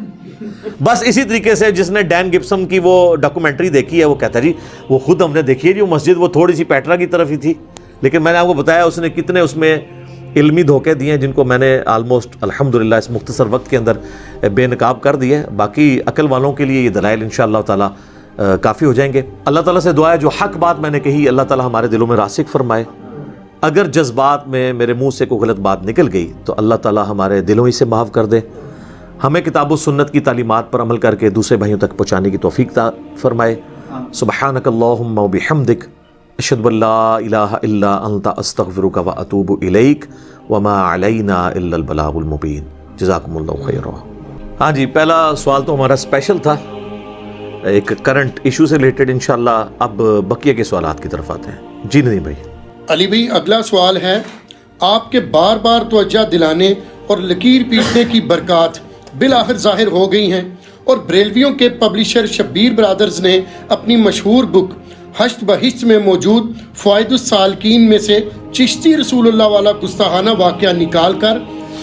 بس اسی طریقے سے جس نے ڈین گبسن کی وہ ڈاکومنٹری دیکھی ہے وہ کہتا ہے جی وہ خود ہم نے دیکھی ہے جی، وہ مسجد وہ تھوڑی سی پیٹرا کی طرف ہی تھی، لیکن میں نے آپ کو بتایا اس نے کتنے اس میں علمی دھوکے دیے ہیں جن کو میں نے آلموسٹ الحمدللہ اس مختصر وقت کے اندر بے نقاب کر دی ہے۔ باقی عقل والوں کے لیے یہ دلائل انشاءاللہ تعالی کافی ہو جائیں گے۔ اللہ تعالیٰ سے دعا ہے جو حق بات میں نے کہی اللہ تعالیٰ ہمارے دلوں میں راسخ فرمائے، اگر جذبات میں میرے منہ سے کوئی غلط بات نکل گئی تو اللہ تعالیٰ ہمارے دلوں ہی سے معاف کر دے، ہمیں کتاب و سنت کی تعلیمات پر عمل کر کے دوسرے بھائیوں تک پہنچانے کی توفیق عطا فرمائے۔ سبحانک اللہم و بحمدک، اشہد ان لا الہ الا انت، استغفرک و اتوب الیک، وما علینا الا البلاغ المبین۔ جزاکم اللہ خیرا۔ ہاں جی، پہلا سوال تو ہمارا اسپیشل تھا، ایک کرنٹ ایشو سے ریلیٹڈ۔ انشاءاللہ اب بقیہ کے سوالات کی طرف آتے ہیں۔ جی ندیم بھائی۔ علی بھائی اگلا سوال ہے، آپ کے بار بار توجہ دلانے اور لکیر پیٹنے کی برکات بالآخر ظاہر ہو گئی ہیں، اور بریلویوں کے پبلشر شبیر برادرز نے اپنی مشہور بک ہشت بہشت میں موجود فوائد السالکین میں سے چشتی رسول اللہ والا گستاخانہ واقعہ نکال کر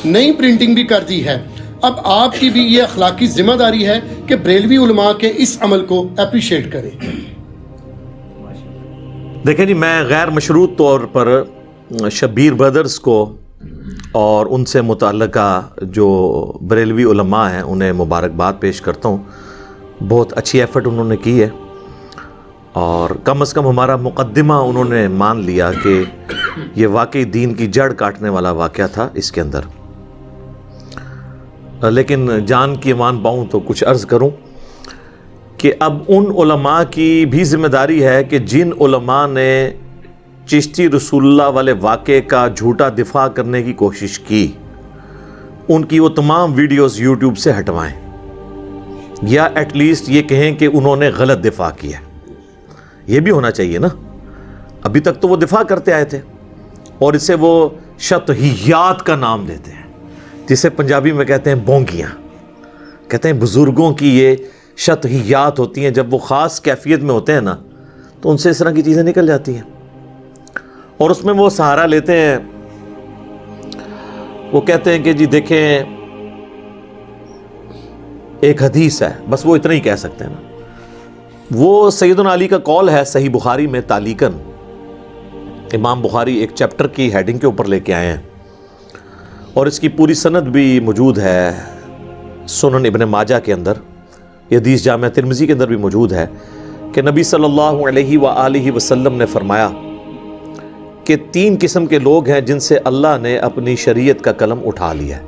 نئی پرنٹنگ بھی کر دی ہے۔ اب آپ کی بھی یہ اخلاقی ذمہ داری ہے کہ بریلوی علماء کے اس عمل کو اپریشیٹ کریں۔ دیکھیں جی، میں غیر مشروط طور پر شبیر برادرز کو اور ان سے متعلقہ جو بریلوی علماء ہیں انہیں مبارکباد پیش کرتا ہوں۔ بہت اچھی ایفرٹ انہوں نے کی ہے، اور کم از کم ہمارا مقدمہ انہوں نے مان لیا کہ یہ واقعی دین کی جڑ کاٹنے والا واقعہ تھا اس کے اندر۔ لیکن جان کی امان پاؤں تو کچھ عرض کروں کہ اب ان علماء کی بھی ذمہ داری ہے کہ جن علماء نے چشتی رسول اللہ والے واقعے کا جھوٹا دفاع کرنے کی کوشش کی، ان کی وہ تمام ویڈیوز یوٹیوب سے ہٹوائیں، یا ایٹ لیسٹ یہ کہیں کہ انہوں نے غلط دفاع کیا۔ یہ بھی ہونا چاہیے نا، ابھی تک تو وہ دفاع کرتے آئے تھے، اور اسے وہ شطحیات کا نام دیتے ہیں، جسے پنجابی میں کہتے ہیں بونگیاں، کہتے ہیں بزرگوں کی یہ شطحیات ہوتی ہیں، جب وہ خاص کیفیت میں ہوتے ہیں نا تو ان سے اس طرح کی چیزیں نکل جاتی ہیں، اور اس میں وہ سہارا لیتے ہیں، وہ کہتے ہیں کہ جی دیکھیں ایک حدیث ہے، بس وہ اتنا ہی کہہ سکتے ہیں نا۔ وہ سیدنا علی کا قول ہے صحیح بخاری میں تعلیقاً، امام بخاری ایک چیپٹر کی ہیڈنگ کے اوپر لے کے آئے ہیں، اور اس کی پوری سند بھی موجود ہے سنن ابن ماجہ کے اندر، یہ حدیث جامع ترمذی کے اندر بھی موجود ہے کہ نبی صلی اللہ علیہ وآلہ وسلم نے فرمایا کہ 3 قسم کے لوگ ہیں جن سے اللہ نے اپنی شریعت کا قلم اٹھا لیا ہے۔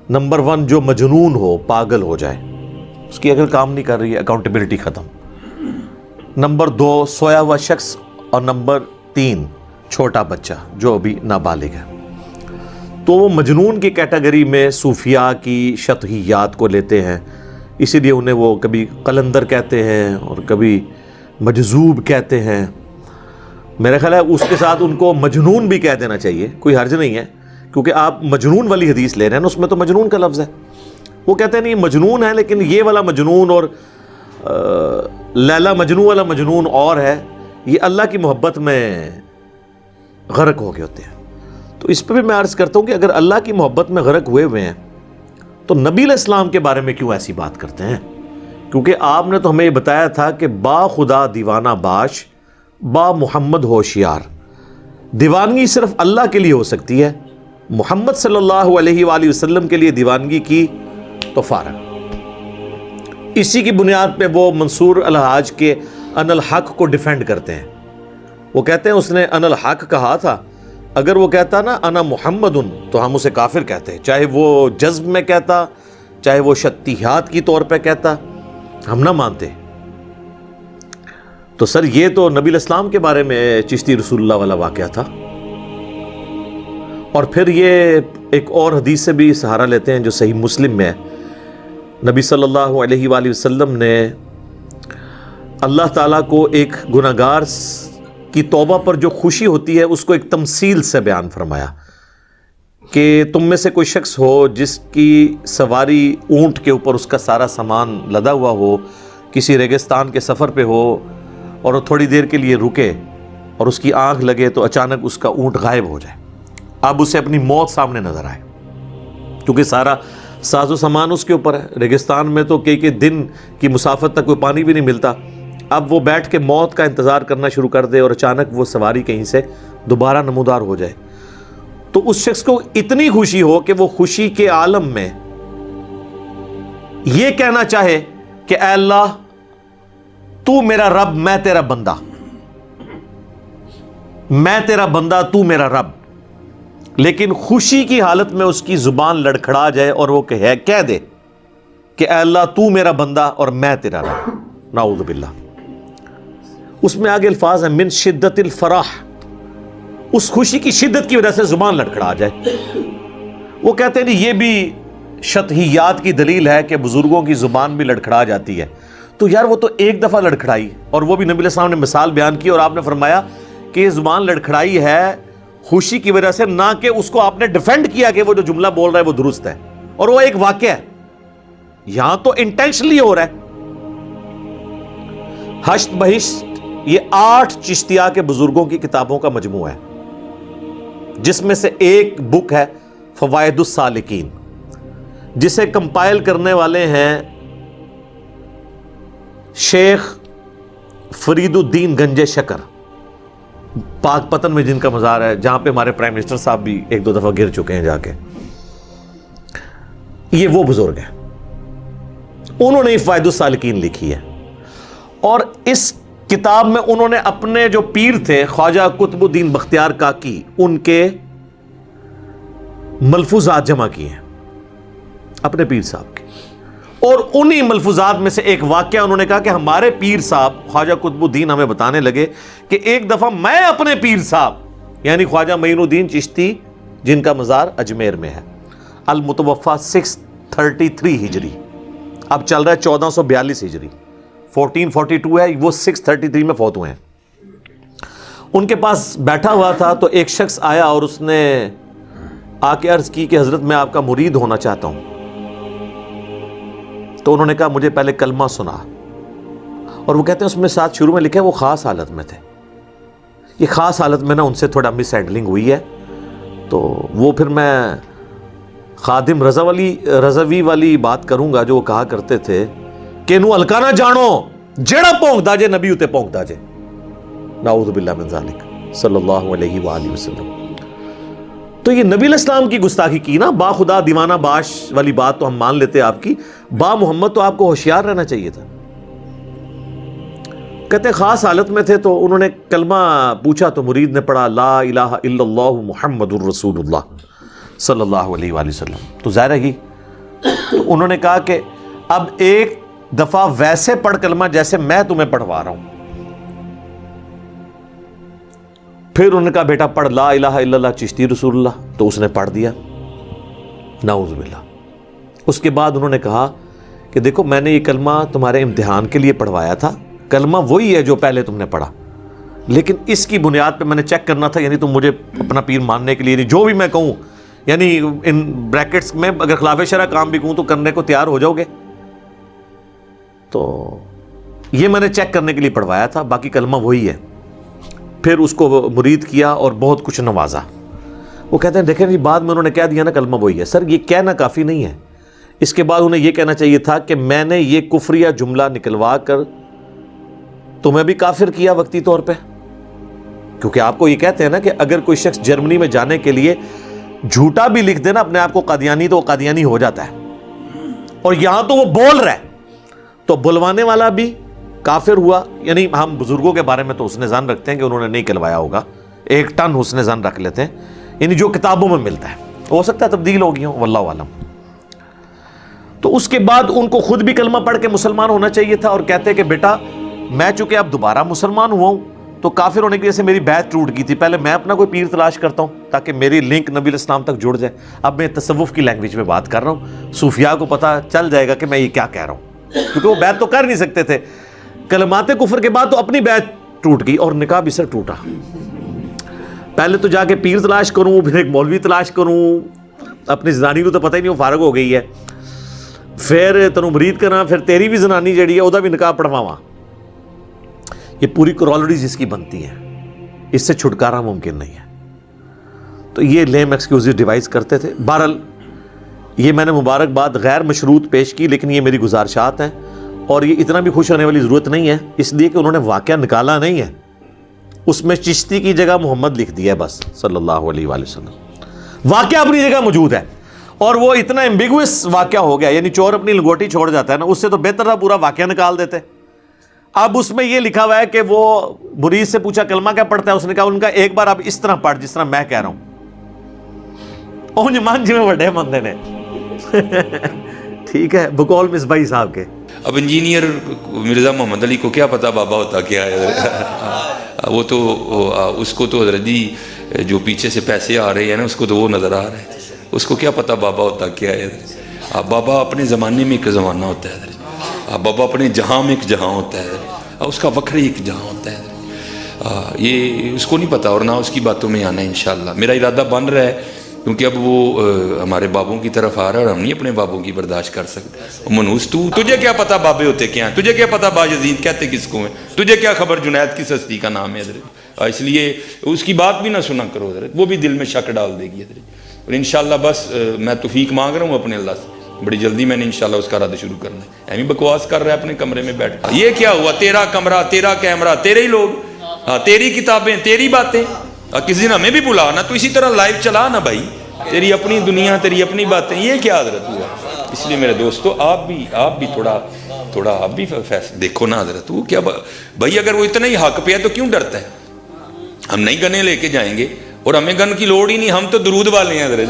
نمبر 1 جو مجنون ہو، پاگل ہو جائے، اس کی عقل کام نہیں کر رہی ہے، اکاؤنٹیبلٹی ختم۔ نمبر 2 سویا ہوا شخص، اور نمبر 3 چھوٹا بچہ جو ابھی نابالغ ہے۔ تو وہ مجنون کی کیٹیگری میں صوفیاء کی شطحیات کو لیتے ہیں، اسی لیے انہیں وہ کبھی قلندر کہتے ہیں اور کبھی مجذوب کہتے ہیں۔ میرا خیال ہے اس کے ساتھ ان کو مجنون بھی کہہ دینا چاہیے، کوئی حرج نہیں ہے، کیونکہ آپ مجنون والی حدیث لے رہے ہیں نا، اس میں تو مجنون کا لفظ ہے۔ وہ کہتے ہیں نہیں مجنون ہے، لیکن یہ والا مجنون اور لیلا مجنون والا مجنون اور ہے، یہ اللہ کی محبت میں غرق ہو گئے ہوتے ہیں۔ تو اس پہ بھی میں عرض کرتا ہوں کہ اگر اللہ کی محبت میں غرق ہوئے ہیں تو نبی علیہ السلام کے بارے میں کیوں ایسی بات کرتے ہیں؟ کیونکہ آپ نے تو ہمیں یہ بتایا تھا کہ با خدا دیوانہ باش، با محمد ہوشیار۔ دیوانگی صرف اللہ کے لیے ہو سکتی ہے، محمد صلی اللہ علیہ وآلہ وسلم کے لیے دیوانگی کی تو فارغ۔ اسی کی بنیاد پہ وہ منصور الحاج کے ان الحق کو ڈیفینڈ کرتے ہیں۔ وہ کہتے ہیں اس نے ان الحق کہا تھا، اگر وہ کہتا نا انا محمد تو ہم اسے کافر کہتے ہیں، چاہے وہ جذب میں کہتا، چاہے وہ شطیحات کی طور پہ کہتا، ہم نہ مانتے۔ تو سر یہ تو نبی علیہ السلام کے بارے میں چشتی رسول اللہ والا واقعہ تھا۔ اور پھر یہ ایک اور حدیث سے بھی سہارا لیتے ہیں جو صحیح مسلم میں ہے۔ نبی صلی اللہ علیہ وآلہ وسلم نے اللہ تعالیٰ کو ایک گناہگار کی توبہ پر جو خوشی ہوتی ہے اس کو ایک تمثیل سے بیان فرمایا کہ تم میں سے کوئی شخص ہو جس کی سواری اونٹ کے اوپر اس کا سارا سامان لدا ہوا ہو، کسی ریگستان کے سفر پہ ہو اور وہ تھوڑی دیر کے لیے رکے اور اس کی آنکھ لگے تو اچانک اس کا اونٹ غائب ہو جائے، اب اسے اپنی موت سامنے نظر آئے، کیونکہ سارا ساز و سامان اس کے اوپر ہے۔ ریگستان میں تو کئی دن کی مسافت تک کوئی پانی بھی نہیں ملتا، اب وہ بیٹھ کے موت کا انتظار کرنا شروع کر دے اور اچانک وہ سواری کہیں سے دوبارہ نمودار ہو جائے، تو اس شخص کو اتنی خوشی ہو کہ وہ خوشی کے عالم میں یہ کہنا چاہے کہ اے اللہ تو میرا رب، میں تیرا بندہ، میں تیرا بندہ تو میرا رب، لیکن خوشی کی حالت میں اس کی زبان لڑکھڑا جائے اور وہ کہہ دے کہ اے اللہ تو میرا بندہ اور میں تیرا رب، نعوذ باللہ۔ اس میں آگے الفاظ ہیں من شدت الفرح، اس خوشی کی شدت کی وجہ سے زبان لڑکھڑا جائے۔ وہ کہتے ہیں یہ بھی شطحیات کی دلیل ہے کہ بزرگوں کی زبان بھی لڑکھڑا جاتی ہے۔ تو یار وہ تو ایک دفعہ لڑکھڑائی اور وہ بھی نبی علیہ السلام نے مثال بیان کی اور آپ نے فرمایا کہ یہ زبان لڑکھڑائی ہے خوشی کی وجہ سے، نہ کہ اس کو آپ نے ڈیفینڈ کیا کہ وہ جو جملہ بول رہا ہے وہ درست ہے اور وہ ایک واقعہ ہے۔ یہاں تو انٹینشنلی ہو رہا ہے۔ ہشت بہشت یہ 8 چشتیہ کے بزرگوں کی کتابوں کا مجموعہ ہے، جس میں سے ایک بک ہے فوائد السالکین، جسے کمپائل کرنے والے ہیں شیخ فرید الدین گنج شکر، پاک پتن میں جن کا مزار ہے، جہاں پہ ہمارے پرائم منسٹر صاحب بھی 1-2 دفعہ گر چکے ہیں جا کے۔ یہ وہ بزرگ ہیں، انہوں نے فوائد السالکین لکھی ہے، اور اس کتاب میں انہوں نے اپنے جو پیر تھے خواجہ قطب الدین بختیار کاکی، ان کے ملفوظات جمع کیے ہیں اپنے پیر صاحب کے، اور انہی ملفوظات میں سے ایک واقعہ انہوں نے کہا کہ ہمارے پیر صاحب خواجہ قطب الدین ہمیں بتانے لگے کہ ایک دفعہ میں اپنے پیر صاحب یعنی خواجہ معین الدین چشتی جن کا مزار اجمیر میں ہے، المتوفا 633 ہجری، اب چل رہا ہے 1442 ہجری، 1442 ہے، وہ 633 میں فوت ہوئے ہیں۔ ان کے پاس بیٹھا ہوا تھا تو ایک شخص آیا اور اس نے آ کے عرض کی کہ حضرت میں آپ کا مرید ہونا چاہتا ہوں۔ تو انہوں نے کہا مجھے پہلے کلمہ سنا، اور وہ کہتے ہیں اس میں ساتھ شروع میں لکھا ہے وہ خاص حالت میں تھے، یہ خاص حالت میں نا ان سے تھوڑا مس ہینڈلنگ ہوئی ہے، تو وہ پھر میں خادم رضوی والی بات کروں گا جو وہ کہا کرتے تھے کہ نو ہلکا نہ جانو جیڑا پونکدا جے نبی اتے پونکدا جے، نعوذ باللہ من ذالک صلی اللہ علیہ وآلہ وسلم۔ تو یہ نبی علیہ السلام کی گستاخی کی نا، با خدا دیوانہ باش والی بات تو ہم مان لیتے آپ کی، با محمد تو آپ کو ہوشیار رہنا چاہیے تھا۔ کہتے خاص حالت میں تھے تو انہوں نے کلمہ پوچھا تو مرید نے پڑھا لا الہ الا اللہ محمد الرسول اللہ صلی اللہ علیہ وآلہ وسلم. تو ظاہر ہے تو انہوں نے کہا کہ اب ایک دفعہ ویسے پڑھ کلمہ جیسے میں تمہیں پڑھوا رہا ہوں. پھر انہوں نے کہا بیٹا پڑھ لا الہ الا اللہ چشتی رسول اللہ. تو اس نے پڑھ دیا. نعوذ باللہ. اس کے بعد انہوں نے کہا کہ دیکھو میں نے یہ کلمہ تمہارے امتحان کے لیے پڑھوایا تھا, کلمہ وہی ہے جو پہلے تم نے پڑھا, لیکن اس کی بنیاد پہ میں نے چیک کرنا تھا, یعنی تم مجھے اپنا پیر ماننے کے لیے, یعنی جو بھی میں کہوں, یعنی ان بریکٹس میں اگر خلاف شرع کام بھی کہوں تو کرنے کو تیار ہو جاؤ گے. تو یہ میں نے چیک کرنے کے لیے پڑھوایا تھا, باقی کلمہ وہی ہے. پھر اس کو مرید کیا اور بہت کچھ نوازا. وہ کہتے ہیں دیکھیں جی بعد میں انہوں نے کہہ دیا نا کلمہ وہی ہے. سر یہ کہنا کافی نہیں ہے, اس کے بعد انہیں یہ کہنا چاہیے تھا کہ میں نے یہ کفریہ جملہ نکلوا کر تمہیں بھی کافر کیا وقتی طور پہ. کیونکہ آپ کو یہ کہتے ہیں نا کہ اگر کوئی شخص جرمنی میں جانے کے لیے جھوٹا بھی لکھ دینا اپنے آپ کو قادیانی, تو وہ قادیانی ہو جاتا ہے. اور یہاں تو وہ بول رہا ہے تو بلوانے والا بھی کافر ہوا. یعنی ہم بزرگوں کے بارے میں تو حسن ظن رکھتے ہیں کہ انہوں نے نہیں کہلوایا ہوگا, 1 ٹن حسن ظن رکھ لیتے ہیں, یعنی جو کتابوں میں ملتا ہے. ہو سکتا ہے تبدیل ہو گئی ہوں, واللہ عالم. تو اس کے بعد ان کو خود بھی کلمہ پڑھ کے مسلمان ہونا چاہیے تھا, اور کہتے کہ بیٹا میں چونکہ اب دوبارہ مسلمان ہوا ہوں تو کافر ہونے کی وجہ سے میری بیعت ٹوٹ گئی تھی, پہلے میں اپنا کوئی پیر تلاش کرتا ہوں تاکہ میری لنک نبی علیہ السلام تک جڑ جائے. اب میں تصوف کی لینگویج میں بات کر رہا ہوں, صوفیاء کو پتہ چل جائے گا کہ میں یہ کیا کہہ رہا ہوں, کیونکہ وہ بیعت تو کر نہیں سکتے تھے. کلمات کفر کے بعد تو اپنی بیعت ٹوٹ گئی اور نکاح بھی سے ٹوٹا. پہلے تو جا کے پیر تلاش کروں, پھر ایک مولوی تلاش کروں, اپنی زنانی کو تو پتہ ہی نہیں وہ فارغ ہو گئی ہے, پھر تنوں مرید کرنا, پھر تیری بھی زنانی جڑی ہے وہ بھی نکاح پڑھواواں. یہ پوری کرالریز اس کی بنتی ہے, اس سے چھٹکارا ممکن نہیں ہے. تو یہ لیم ایکسکیوزز ڈیوائز کرتے تھے. بہرحال یہ میں نے مبارکباد غیر مشروط پیش کی, لیکن یہ میری گزارشات ہیں, اور یہ اتنا بھی خوش ہونے والی ضرورت نہیں ہے, اس لیے کہ انہوں نے واقعہ نکالا نہیں ہے, اس میں چشتی کی جگہ محمد لکھ دیا ہے بس صلی اللہ علیہ وآلہ وسلم. واقعہ اپنی جگہ موجود ہے, اور وہ اتنا ایمبیگوس واقعہ ہو گیا, یعنی چور اپنی لنگوٹی چھوڑ جاتا ہے نا, اس سے تو بہتر تھا پورا واقعہ نکال دیتے. اب اس میں یہ لکھا ہوا ہے کہ وہ مرید سے پوچھا کلمہ کیا پڑھتا ہے, اس نے کہا ان کا ایک بار اب اس طرح پڑھ جس طرح میں کہہ رہا ہوں. اونج مان جی میں بڑے مندے نے ٹھیک ہے, بقول مصباحی صاحب کے. اب انجینئر مرزا محمد علی کو کیا پتا بابا ہوتا کیا ہے, وہ تو اس کو تو حضرت جی جو پیچھے سے پیسے آ رہے ہیں نا اس کو تو وہ نظر آ رہا ہے, اس کو کیا پتا بابا ہوتا کیا ہے. بابا اپنے زمانے میں ایک زمانہ ہوتا ہے, بابا اپنے جہاں میں ایک جہاں ہوتا ہے, اس کا وکھرے ایک جہاں ہوتا ہے. یہ اس کو نہیں پتا اور نہ اس کی باتوں میں آنا ہے انشاءاللہ. میرا ارادہ بن رہا ہے کیونکہ اب وہ ہمارے بابوں کی طرف آ رہا ہے اور ہم نہیں اپنے بابوں کی برداشت کر سکتے. منوس تجھے کیا پتا بابے ہوتے کیا ہیں, تجھے کیا پتا باجزید کہتے کس کو ہیں, تجھے کیا خبر جنید کس ہستی کا نام ہے حضرت. اس لیے اس کی بات بھی نہ سنا کرو حضرت, وہ بھی دل میں شک ڈال دے گی حضرت. اور انشاءاللہ بس میں توفیق مانگ رہا ہوں اپنے اللہ سے, بڑی جلدی میں نے انشاءاللہ اس کا رد شروع کرنا ہے. ایمی بکواس کر رہا ہے اپنے کمرے میں بیٹھ کر, یہ کیا ہوا, تیرا کمرہ, تیرا کیمرہ, تیرے ہی لوگ, تیری کتابیں, تیری باتیں, کسی دن ہمیں بھی بلا نا, تو اسی طرح لائیو چلا نا بھائی, تیری اپنی دنیا, تیری اپنی باتیں, یہ کیا حضرت ہوا. اس لیے میرے دوستو آپ بھی تھوڑا آپ بھی فیصلہ دیکھو نا حضرت. وہ کیا بھائی, اگر وہ اتنا ہی حق پہ ہے تو کیوں ڈرتا ہے. ہم نہیں گنے لے کے جائیں گے, اور ہمیں گن کی لوڑ ہی نہیں, ہم تو درود والے ہیں حضرت.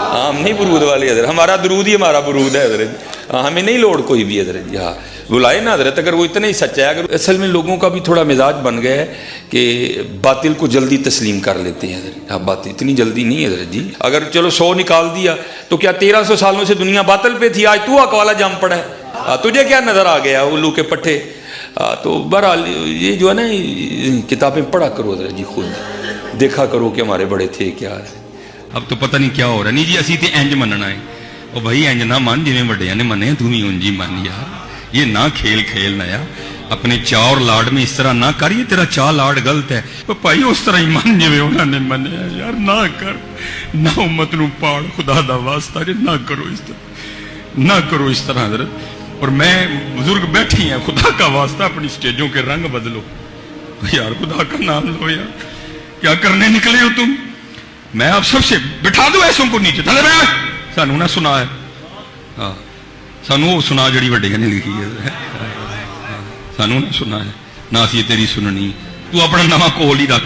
ہم نہیں برود والے حضرت, ہمارا درود ہی ہمارا برود ہے حضرت, ہمیں نہیں لوڑ کوئی بھی حضرت. ہاں بلائے نا حضرت, اگر وہ اتنا ہی سچا ہے. اگر اصل میں لوگوں کا بھی تھوڑا مزاج بن گیا ہے کہ باطل کو جلدی تسلیم کر لیتے ہیں حضرت. ہاں بات اتنی جلدی نہیں حضرت جی. اگر چلو 100 نکال دیا تو کیا 1300 سالوں سے دنیا باطل پہ تھی, آج تو اکوالا جام پڑا ہے, تجھے کیا نظر آ گیا الو کے پٹھے. تو بہرحال یہ جو ہے نا کتابیں پڑھا کرو حضرت جی, خود دیکھا کرو کہ ہمارے بڑے تھے کیا ہے. اب تو پتہ نہیں کیا ہو رہا. نہیں جی اسی تے انج مننا ہے, او بھائی انج نہ من جویں وڈیاں نے منے, تو بھی انج ہی من یار. یہ نہ کھیل نہ یار, اپنے چاء اور لاڈ میں اس طرح نہ کر, یہ تیرا چاء لاڈ غلط ہے. او بھائی اس طرح ہی من جویں انہاں نے منیا یار, نہ کر, نہ امت نو پاڑ, خدا دا واسطہ جی نہ کرو اس طرح, نہ کرو اس طرح حضرت. اور میں بزرگ بیٹھی ہیں, خدا کا واسطہ اپنی سٹیجوں کے رنگ بدلو یار, خدا کا نام لو یار, کیا کرنے نکلے ہو تم. میں آپ سب سے بٹھا دو ایسوں کو نیچے, تھلے بیٹھ, سانو نہ سنا ہے, ہاں سانو وہ سنا جڑی وڈیاں نے لکھی ہے, ਸਾਨੂੰ ਨਹੀਂ ਸੁਣਨਾ ਹੈ, ਨਾ ਅਸੀਂ ਤੇਰੀ ਸੁਣਨੀ, ਤੂੰ ਆਪਣਾ ਨਵਾਂ ਕੋਲ ਹੀ ਰੱਖ,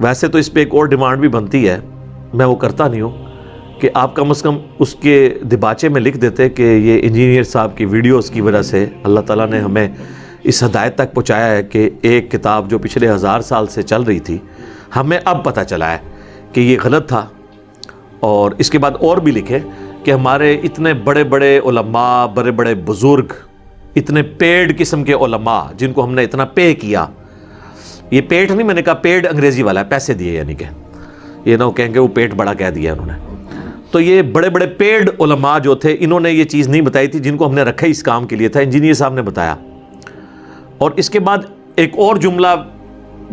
ویسے تو اس پہ ایک اور ڈیمانڈ بھی بنتی ہے، میں وہ کرتا نہیں ہوں، کہ آپ کم از کم اس کے دباچے میں لکھ دیتے کہ یہ انجینئر صاحب کی ویڈیوز کی وجہ سے اللہ تعالیٰ نے ہمیں اس ہدایت تک پہنچایا ہے کہ ایک کتاب جو پچھلے 1000 سال سے چل رہی تھی ہمیں اب پتہ چلا ہے کہ یہ غلط تھا. اور اس کے بعد اور بھی لکھے کہ ہمارے اتنے بڑے بڑے علماء، بڑے بڑے بزرگ، اتنے پیڈ قسم کے علماء جن کو ہم نے اتنا پے کیا، یہ پیٹ نہیں، میں نے کہا پیڈ انگریزی والا ہے، پیسے دیے، یعنی کہ یہ نہ وہ کہیں گے وہ پیٹ بڑا کہہ دیا انہوں نے. تو یہ بڑے بڑے پیڈ علماء جو تھے انہوں نے یہ چیز نہیں بتائی تھی جن کو ہم نے رکھا اس کام کے لیے تھا، انجینئر صاحب نے بتایا. اور اس کے بعد ایک اور جملہ،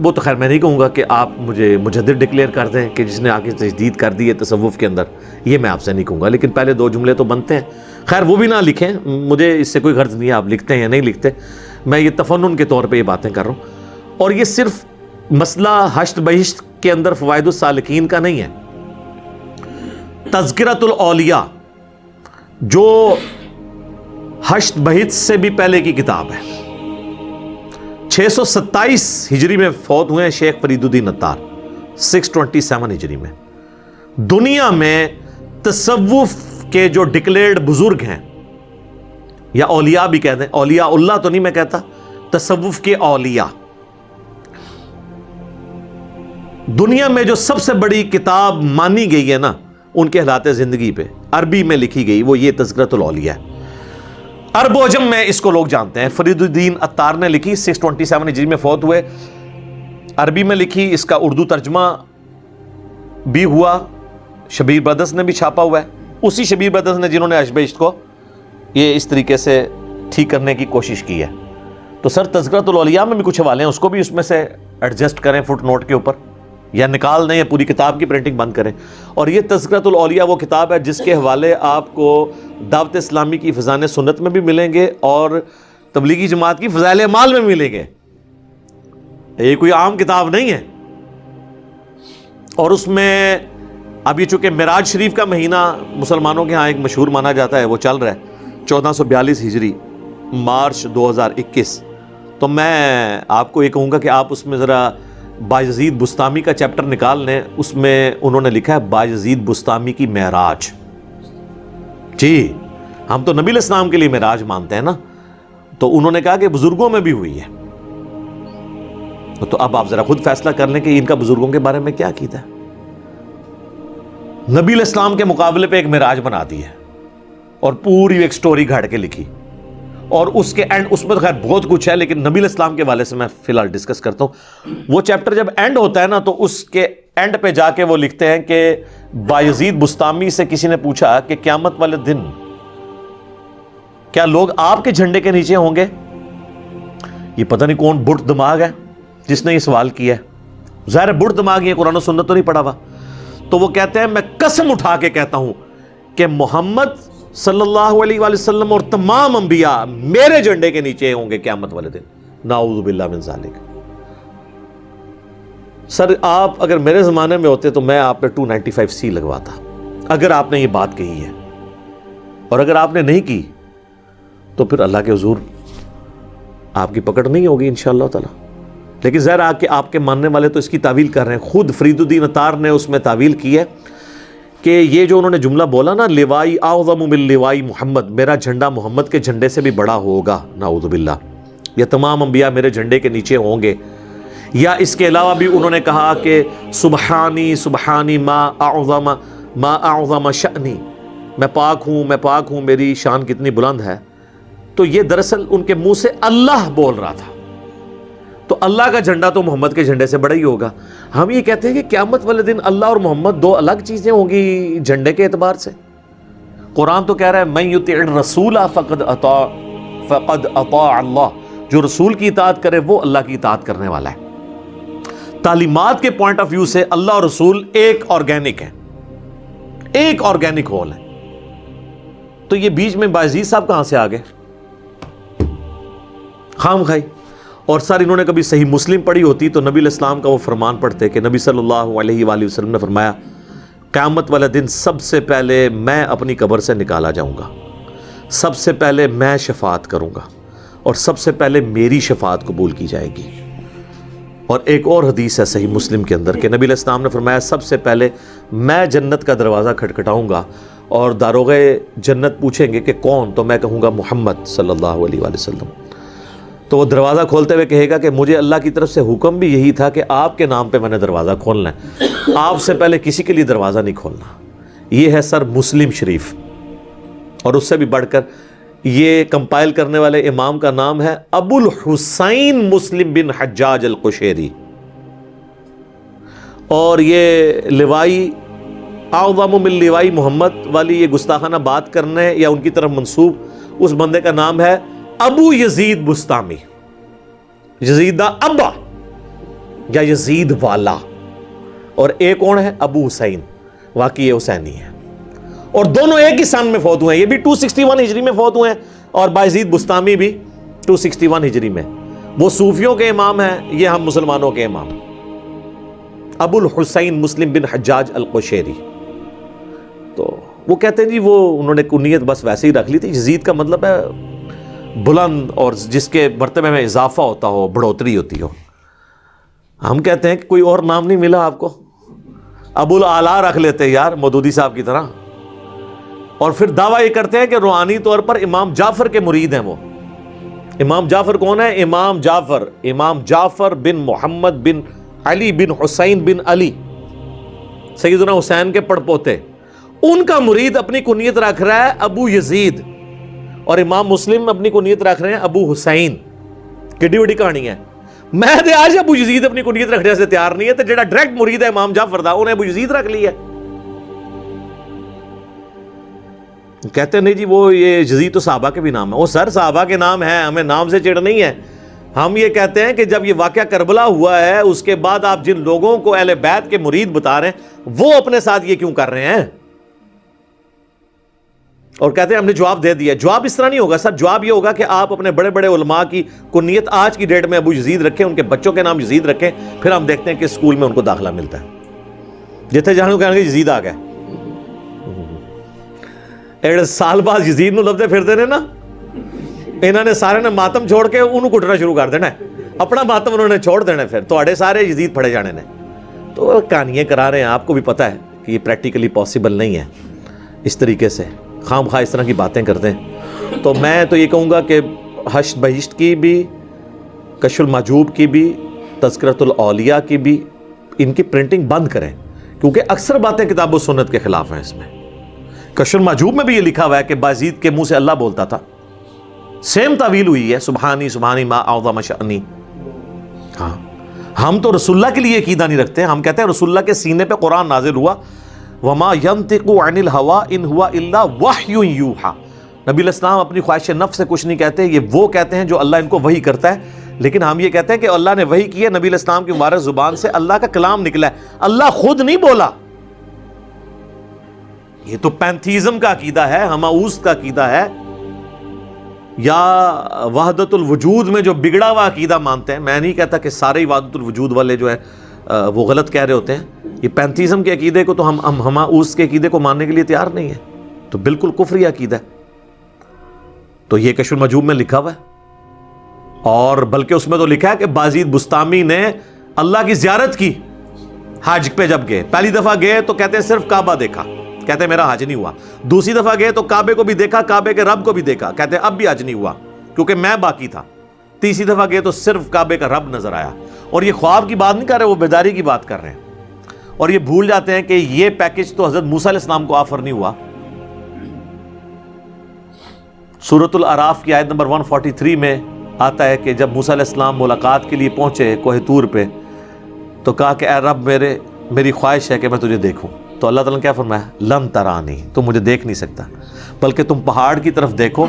وہ تو خیر میں نہیں کہوں گا کہ آپ مجھے مجدد ڈکلیئر کر دیں کہ جس نے آ کے تجدید کر دی ہے تصوف کے اندر، یہ میں آپ سے نہیں کہوں گا، لیکن پہلے 2 جملے تو بنتے ہیں. خیر وہ بھی نہ لکھیں، مجھے اس سے کوئی غرض نہیں ہے آپ لکھتے ہیں یا نہیں لکھتے، میں یہ تفنن کے طور پہ یہ باتیں کر رہا ہوں. اور یہ صرف مسئلہ حشت بہشت کے اندر فوائد السالکین کا نہیں ہے، تذکرۃ الاولیاء جو حشت بہشت سے بھی پہلے کی کتاب ہے، 627 ہجری میں فوت ہوئے ہیں شیخ فرید الدین عطار، 627 ہجری میں. دنیا میں تصوف کے جو ڈکلیئرڈ بزرگ ہیں، یا اولیاء بھی کہتے ہیں، اولیاء اللہ تو نہیں میں کہتا، تصوف کے اولیاء، دنیا میں جو سب سے بڑی کتاب مانی گئی ہے نا ان کے حالات زندگی پہ، عربی میں لکھی گئی، وہ یہ تذکرۃ الاولیاء ہے. عرب و عجم میں اس کو لوگ جانتے ہیں. فرید الدین عطار نے لکھی، 627 ہجری میں فوت ہوئے، عربی میں لکھی، اس کا اردو ترجمہ بھی ہوا، شبیر برادرز نے بھی چھاپا ہوا ہے، اسی شبیر برادرز نے جنہوں نے حشت بہشت کو یہ اس طریقے سے ٹھیک کرنے کی کوشش کی ہے. تو سر تذکرۃ الاولیاء میں بھی کچھ حوالے ہیں، اس کو بھی اس میں سے ایڈجسٹ کریں فٹ نوٹ کے اوپر، یا نکال دیں، یا پوری کتاب کی پرنٹنگ بند کریں. اور یہ تذکرۃ الاولیاء وہ کتاب ہے جس کے حوالے آپ کو دعوت اسلامی کی فضائل سنت میں بھی ملیں گے اور تبلیغی جماعت کی فضائل اعمال میں ملیں گے. یہ کوئی عام کتاب نہیں ہے. اور اس میں اب یہ چونکہ معراج شریف کا مہینہ مسلمانوں کے ہاں ایک مشہور مانا جاتا ہے، وہ چل رہا ہے 1442 ہجری، مارچ 2021. تو میں آپ کو یہ کہوں گا کہ آپ اس میں ذرا بایزید بستامی کا چیپٹر نکال لیں، اس میں انہوں نے لکھا ہے بایزید بستامی کی معراج. جی ہم تو نبی علیہ السلام کے لیے معراج مانتے ہیں نا، تو انہوں نے کہا کہ بزرگوں میں بھی ہوئی ہے. تو اب آپ ذرا خود فیصلہ کر لیں کہ ان کا بزرگوں کے بارے میں کیا کیتا ہے. نبی علیہ السلام کے مقابلے پہ ایک معراج بنا دی ہے اور پوری ایک سٹوری گھڑ کے لکھی، اور اس کے اینڈ، اس میں تو خیر بہت کچھ ہے لیکن نبی علیہ السلام کے والے سے میں فی الحال ڈسکس کرتا ہوں. وہ چیپٹر جب اینڈ ہوتا ہے نا تو اس کے اینڈ پہ جا کے وہ لکھتے ہیں کہ بایزید بستامی سے کسی نے پوچھا کہ قیامت والے دن کیا لوگ آپ کے جھنڈے کے نیچے ہوں گے؟ یہ پتہ نہیں کون بٹ دماغ ہے جس نے یہ سوال کیا ہے. ظاہر ہے بٹ دماغ، یہ قرآن و سنت تو نہیں پڑھا ہوا. تو وہ کہتے ہیں میں قسم اٹھا کے کہتا ہوں کہ محمد صلی اللہ علیہ وآلہ وسلم اور تمام انبیاء میرے جھنڈے کے نیچے ہوں گے قیامت والے دن. نعوذ باللہ من ذالک. سر آپ اگر میرے زمانے میں ہوتے تو میں آپ پہ 295C لگواتا، اگر آپ نے یہ بات کہی ہے. اور اگر آپ نے نہیں کی تو پھر اللہ کے حضور آپ کی پکڑ نہیں ہوگی انشاءاللہ تعالی. لیکن ظاہر آپ کے ماننے والے تو اس کی تعویل کر رہے ہیں. خود فرید الدین عطار نے اس میں تعویل کی ہے کہ یہ جو انہوں نے جملہ بولا نا، لوائی اعظم من لوائی محمد، میرا جھنڈا محمد کے جھنڈے سے بھی بڑا ہوگا، نعوذ باللہ، یا تمام انبیاء میرے جھنڈے کے نیچے ہوں گے. یا اس کے علاوہ بھی انہوں نے کہا کہ سبحانی سبحانی ما اعظم شأنی، میں پاک ہوں، میری شان کتنی بلند ہے. تو یہ دراصل ان کے منہ سے اللہ بول رہا تھا، تو اللہ کا جھنڈا تو محمد کے جھنڈے سے بڑا ہی ہوگا. ہم یہ کہتے ہیں کہ قیامت والے دن اللہ اور محمد دو الگ چیزیں ہوں گی جھنڈے کے اعتبار سے. قرآن تو کہہ رہا ہے من یطع الرسول فقد اطاع اللہ، جو رسول کی اطاعت کرے وہ اللہ کی اطاعت کرنے والا ہے. تعلیمات کے پوائنٹ آف ویو سے اللہ اور رسول ایک آرگینک ہے، ایک آرگینک ہول ہے. تو یہ بیچ میں بایزید صاحب کہاں سے آ گئے خام خائی. اور سر انہوں نے کبھی صحیح مسلم پڑھی ہوتی تو نبی علیہ السلام کا وہ فرمان پڑھتے کہ نبی صلی اللہ علیہ وآلہ وسلم نے فرمایا قیامت والے دن سب سے پہلے میں اپنی قبر سے نکالا جاؤں گا، سب سے پہلے میں شفاعت کروں گا، اور سب سے پہلے میری شفاعت قبول کی جائے گی. اور ایک اور حدیث ہے صحیح مسلم کے اندر کہ نبی علیہ السلام نے فرمایا سب سے پہلے میں جنت کا دروازہ کھٹکھٹاؤں گا اور داروغے جنت پوچھیں گے کہ کون، تو میں کہوں گا محمد صلی اللہ علیہ وآلہ وسلم. تو وہ دروازہ کھولتے ہوئے کہے گا کہ مجھے اللہ کی طرف سے حکم بھی یہی تھا کہ آپ کے نام پہ میں نے دروازہ کھولنا ہے، آپ سے پہلے کسی کے لیے دروازہ نہیں کھولنا. یہ ہے سر مسلم شریف. اور اس سے بھی بڑھ کر یہ کمپائل کرنے والے امام کا نام ہے ابو الحسین مسلم بن حجاج القشیری. اور یہ لوائی اعظم من لوائی محمد والی یہ گستاخانہ بات کرنے یا ان کی طرف منسوب اس بندے کا نام ہے ابو یزید بستامی، یزید دا ابا یا یزید والا. اور ایک کون ہے ابو حسین، واقعی یہ حسینی ہے. اور دونوں ایک ہی سن میں فوت ہوئے ہیں، یہ بھی 261 ہجری میں فوت ہوئے ہیں اور بایزید بستامی بھی 261 ہجری میں. وہ صوفیوں کے امام ہیں، یہ ہم مسلمانوں کے امام. ابو الحسین مسلم بن حجاج القشیری. تو وہ کہتے ہیں جی وہ انہوں نے کنیت بس ویسے ہی رکھ لی تھی. یزید کا مطلب ہے بلند اور جس کے مرتبے میں اضافہ ہوتا ہو، بڑھوتری ہوتی ہو. ہم کہتے ہیں کہ کوئی اور نام نہیں ملا آپ کو، ابو الاعلیٰ رکھ لیتے یار مودودی صاحب کی طرح. اور پھر دعویٰ یہ کرتے ہیں کہ روحانی طور پر امام جعفر کے مرید ہیں. وہ امام جعفر کون ہے؟ امام جعفر بن محمد بن علی بن حسین بن علی، سیدنا حسین کے پڑپوتے. ان کا مرید اپنی کنیت رکھ رہا ہے ابو یزید، اور امام مسلم اپنی کنیت رکھ رہے ہیں ابو حسین. کڈی وڈی کہانی ہے. میں دے آج ابو یزید اپنی کنیت رکھنے سے تیار نہیں ہے، تو جڑا ڈائریکٹ مرید ہے امام جعفر دا انہیں ابو یزید رکھ لی ہے. کہتے نہیں جی وہ یہ یزید تو صحابہ کے بھی نام ہے. وہ سر صحابہ کے نام ہیں، ہمیں نام سے چڑ نہیں ہے. ہم یہ کہتے ہیں کہ جب یہ واقعہ کربلا ہوا ہے اس کے بعد آپ جن لوگوں کو اہل بیت کے مرید بتا رہے ہیں وہ اپنے ساتھ یہ کیوں کر رہے ہیں؟ اور کہتے ہیں ہم نے جواب دے دیا. جواب اس طرح نہیں ہوگا سر. جواب یہ ہوگا کہ آپ اپنے بڑے بڑے علماء کی کنیت آج کی ڈیٹ میں ابو یزید رکھیں، ان کے بچوں کے نام یزید رکھیں، پھر ہم دیکھتے ہیں کہ اسکول میں ان کو داخلہ ملتا ہے. جتنے جانو کہیں گے یزید آ گئے. ایک سال بعد یزید نو لبدے پھرتے نے نا، انہوں نے سارے نے ماتم چھوڑ کے انہوں کٹنا شروع کر دینا ہے. اپنا ماتم انہوں نے چھوڑ دینا ہے، پھر تو سارے یزید پھڑے جانے نے. تو کہانیاں کرا رہے ہیں. آپ کو بھی پتہ ہے کہ یہ پریکٹیکلی پاسبل نہیں ہے اس طریقے سے. خام خواہ اس طرح کی باتیں کرتے ہیں. تو میں تو یہ کہوں گا کہ حشر بہشت کی بھی، کشف المحجوب کی بھی، تذکرۃ الاولیاء کی بھی ان کی پرنٹنگ بند کریں، کیونکہ اکثر باتیں کتاب و سنت کے خلاف ہیں. اس میں کشف المحجوب میں بھی یہ لکھا ہوا ہے کہ بازید کے منہ سے اللہ بولتا تھا. سیم تعویل ہوئی ہے، سبحانی سبحانی ما اعظم شأنی. ہاں ہم تو رسول اللہ کے لیے عقیدہ نہیں رکھتے. ہم کہتے ہیں رسول اللہ کے سینے پہ قرآن نازل ہوا، وما ينطق عن الهوى ان هو الا وحی یوحى. نبی علیہ السلام اپنی خواہش نفس سے کچھ نہیں کہتے، یہ وہ کہتے ہیں جو اللہ ان کو وحی کرتا ہے. لیکن ہم یہ کہتے ہیں کہ اللہ نے وحی کی ہے، نبی علیہ السلام کی مبارک زبان سے اللہ کا کلام نکلا ہے، اللہ خود نہیں بولا. یہ تو پینتھیزم کا عقیدہ ہے، ہماؤس کا عقیدہ ہے، یا وحدت الوجود میں جو بگڑا ہوا عقیدہ مانتے ہیں. میں نہیں کہتا کہ سارے وحدت الوجود والے جو ہے وہ غلط کہہ رہے ہوتے ہیں. یہ پینتھیزم کے عقیدے کو تو ہم ہماؤس کے عقیدے کو ماننے کے لیے تیار نہیں ہے. تو بالکل کفری عقیدہ ہے. تو یہ کشف المحجوب میں لکھا ہوا ہے. اور بلکہ اس میں تو لکھا ہے کہ بازید بستامی نے اللہ کی زیارت کی حج پہ. جب گئے پہلی دفعہ گئے تو کہتے ہیں صرف کعبہ دیکھا، کہتے ہیں میرا حج نہیں ہوا. دوسری دفعہ گئے تو کعبے کو بھی دیکھا، کعبے کے رب کو بھی دیکھا، کہتے ہیں اب بھی حج نہیں ہوا کیونکہ میں باقی تھا. تیسری دفعہ گئے تو صرف کعبے کا رب نظر آیا. اور یہ خواب کی بات نہیں کر رہے، وہ بیداری کی بات کر رہے ہیں. اور یہ بھول جاتے ہیں کہ یہ پیکج تو حضرت موسیٰ علیہ السلام کو آفر نہیں ہوا. سورۃ الاعراف کی آیت نمبر 143 میں آتا ہے کہ جب موسیٰ علیہ السلام ملاقات کے لیے پہنچے کوہ طور پہ تو کہا کہ اے رب میری خواہش ہے کہ میں تجھے دیکھوں. تو اللہ تعالیٰ نے کیا فرمایا؟ لن ترانی، تم مجھے دیکھ نہیں سکتا، بلکہ تم پہاڑ کی طرف دیکھو.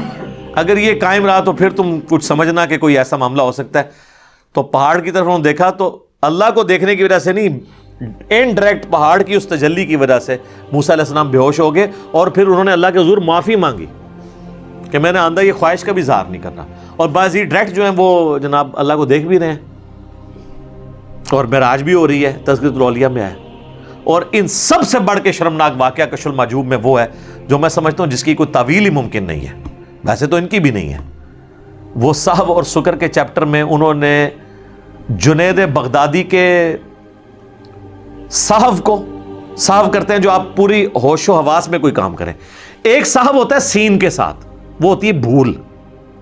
اگر یہ قائم رہا تو پھر تم کچھ سمجھنا کہ کوئی ایسا معاملہ ہو سکتا ہے. تو پہاڑ کی طرف انہوں نے دیکھا تو اللہ کو دیکھنے کی وجہ سے نہیں، انڈائریکٹ پہاڑ کی اس تجلی کی وجہ سے موسیٰ علیہ السلام بے ہوش ہو گئے. اور پھر انہوں نے اللہ کے حضور معافی مانگی کہ میں نے آندہ یہ خواہش کا بھی اظہار نہیں کرنا. اور بعض ڈائریکٹ جو ہیں وہ جناب اللہ کو دیکھ بھی رہے ہیں، اور معراج بھی ہو رہی ہے، تذکرۃ الاولیاء میں ہے. اور ان سب سے بڑھ کے شرمناک واقعہ کشف المحجوب میں وہ ہے جو میں سمجھتا ہوں جس کی کوئی تعویل ہی ممکن نہیں ہے. ویسے تو ان کی بھی نہیں ہے. وہ صحو اور سکر کے چیپٹر میں انہوں نے جنید بغدادی کے صحف کو صحف کرتے ہیں جو آپ پوری ہوش و حواس میں کوئی کام کریں. ایک صحف ہوتا ہے سین کے ساتھ, وہ ہوتی ہے بھول,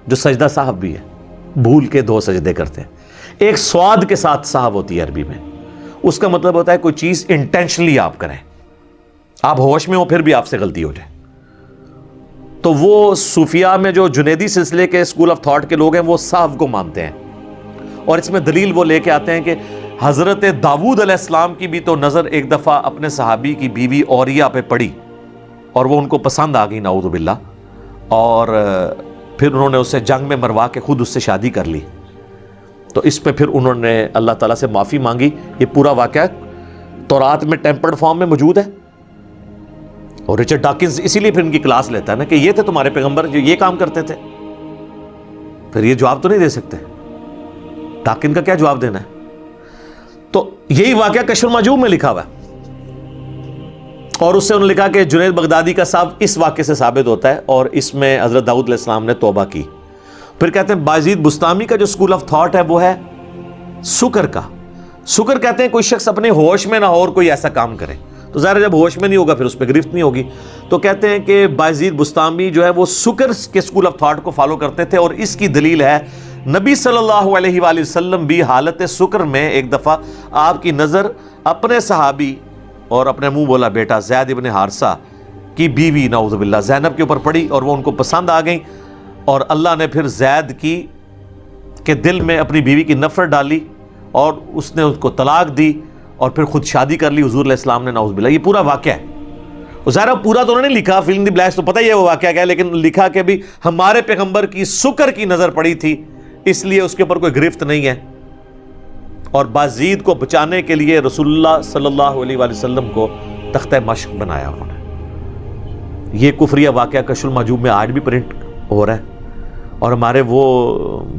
جو سجدہ صحف بھی ہے, بھول کے 2 سجدے کرتے ہیں. ایک سواد کے ساتھ صحف ہوتی ہے عربی میں, اس کا مطلب ہوتا ہے کوئی چیز انٹینشنلی آپ کریں, آپ ہوش میں ہو پھر بھی آپ سے غلطی ہو جائے. تو وہ صوفیاء میں جو جنیدی سلسلے کے اسکول آف تھاٹ کے لوگ ہیں وہ صحف کو مانتے ہیں, اور اس میں دلیل وہ لے کے آتے ہیں کہ حضرت داؤد علیہ السلام کی بھی تو نظر ایک دفعہ اپنے صحابی کی بیوی اوریہ پہ پڑی اور وہ ان کو پسند آ گئی نعوذ باللہ, اور پھر انہوں نے اسے جنگ میں مروا کے خود اس سے شادی کر لی. تو اس پہ پھر انہوں نے اللہ تعالیٰ سے معافی مانگی. یہ پورا واقعہ تورات میں ٹیمپرڈ فارم میں موجود ہے, اور رچرڈ ڈاکنز اسی لیے پھر ان کی کلاس لیتا ہے نا کہ یہ تھے تمہارے پیغمبر جو یہ کام کرتے تھے. پھر یہ جواب تو نہیں دے سکتے, ڈاکن کا کیا جواب دینا ہے. تو یہی واقعہ کشف المحجوب میں لکھا ہوا ہے, اور اس سے انہوں نے لکھا کہ جنید بغدادی کا صاحب اس واقعے سے ثابت ہوتا ہے, اور اس میں حضرت داؤد علیہ السلام نے توبہ کی. پھر کہتے ہیں بایزید بستامی کا جو اسکول آف تھاٹ ہے وہ ہے سکر کا. سکر کہتے ہیں کوئی شخص اپنے ہوش میں نہ ہو اور کوئی ایسا کام کرے, تو ظاہر جب ہوش میں نہیں ہوگا پھر اس پہ گرفت نہیں ہوگی. تو کہتے ہیں کہ بایزید بستامی جو ہے وہ سکر کے اسکول آف تھاٹ کو فالو کرتے تھے, اور اس کی دلیل ہے نبی صلی اللہ علیہ وآلہ وسلم بھی حالت سکر میں ایک دفعہ آپ کی نظر اپنے صحابی اور اپنے منہ بولا بیٹا زید ابن حارثہ کی بیوی نعوذ باللہ زینب کے اوپر پڑی, اور وہ ان کو پسند آ گئیں, اور اللہ نے پھر زید کے دل میں اپنی بیوی کی نفرت ڈالی اور اس نے اس کو طلاق دی اور پھر خود شادی کر لی حضور علیہ السلام نے نعوذ باللہ. یہ پورا واقعہ ہے. ظاہر پورا تو انہوں نے لکھا, فل ان دی بلینکس تو پتہ ہی ہے وہ واقعہ کیا ہے, لیکن لکھا کہ بھی ہمارے پیغمبر کی سکر کی نظر پڑی تھی اس لیے اس کے اوپر کوئی گرفت نہیں ہے, اور بازید کو بچانے کے لیے رسول اللہ صلی اللہ علیہ وآلہ وسلم کو تختہ مشق بنایا انہوں نے. یہ کفریہ واقعہ کشف المحجوب میں آج بھی پرنٹ ہو رہا ہے, اور ہمارے وہ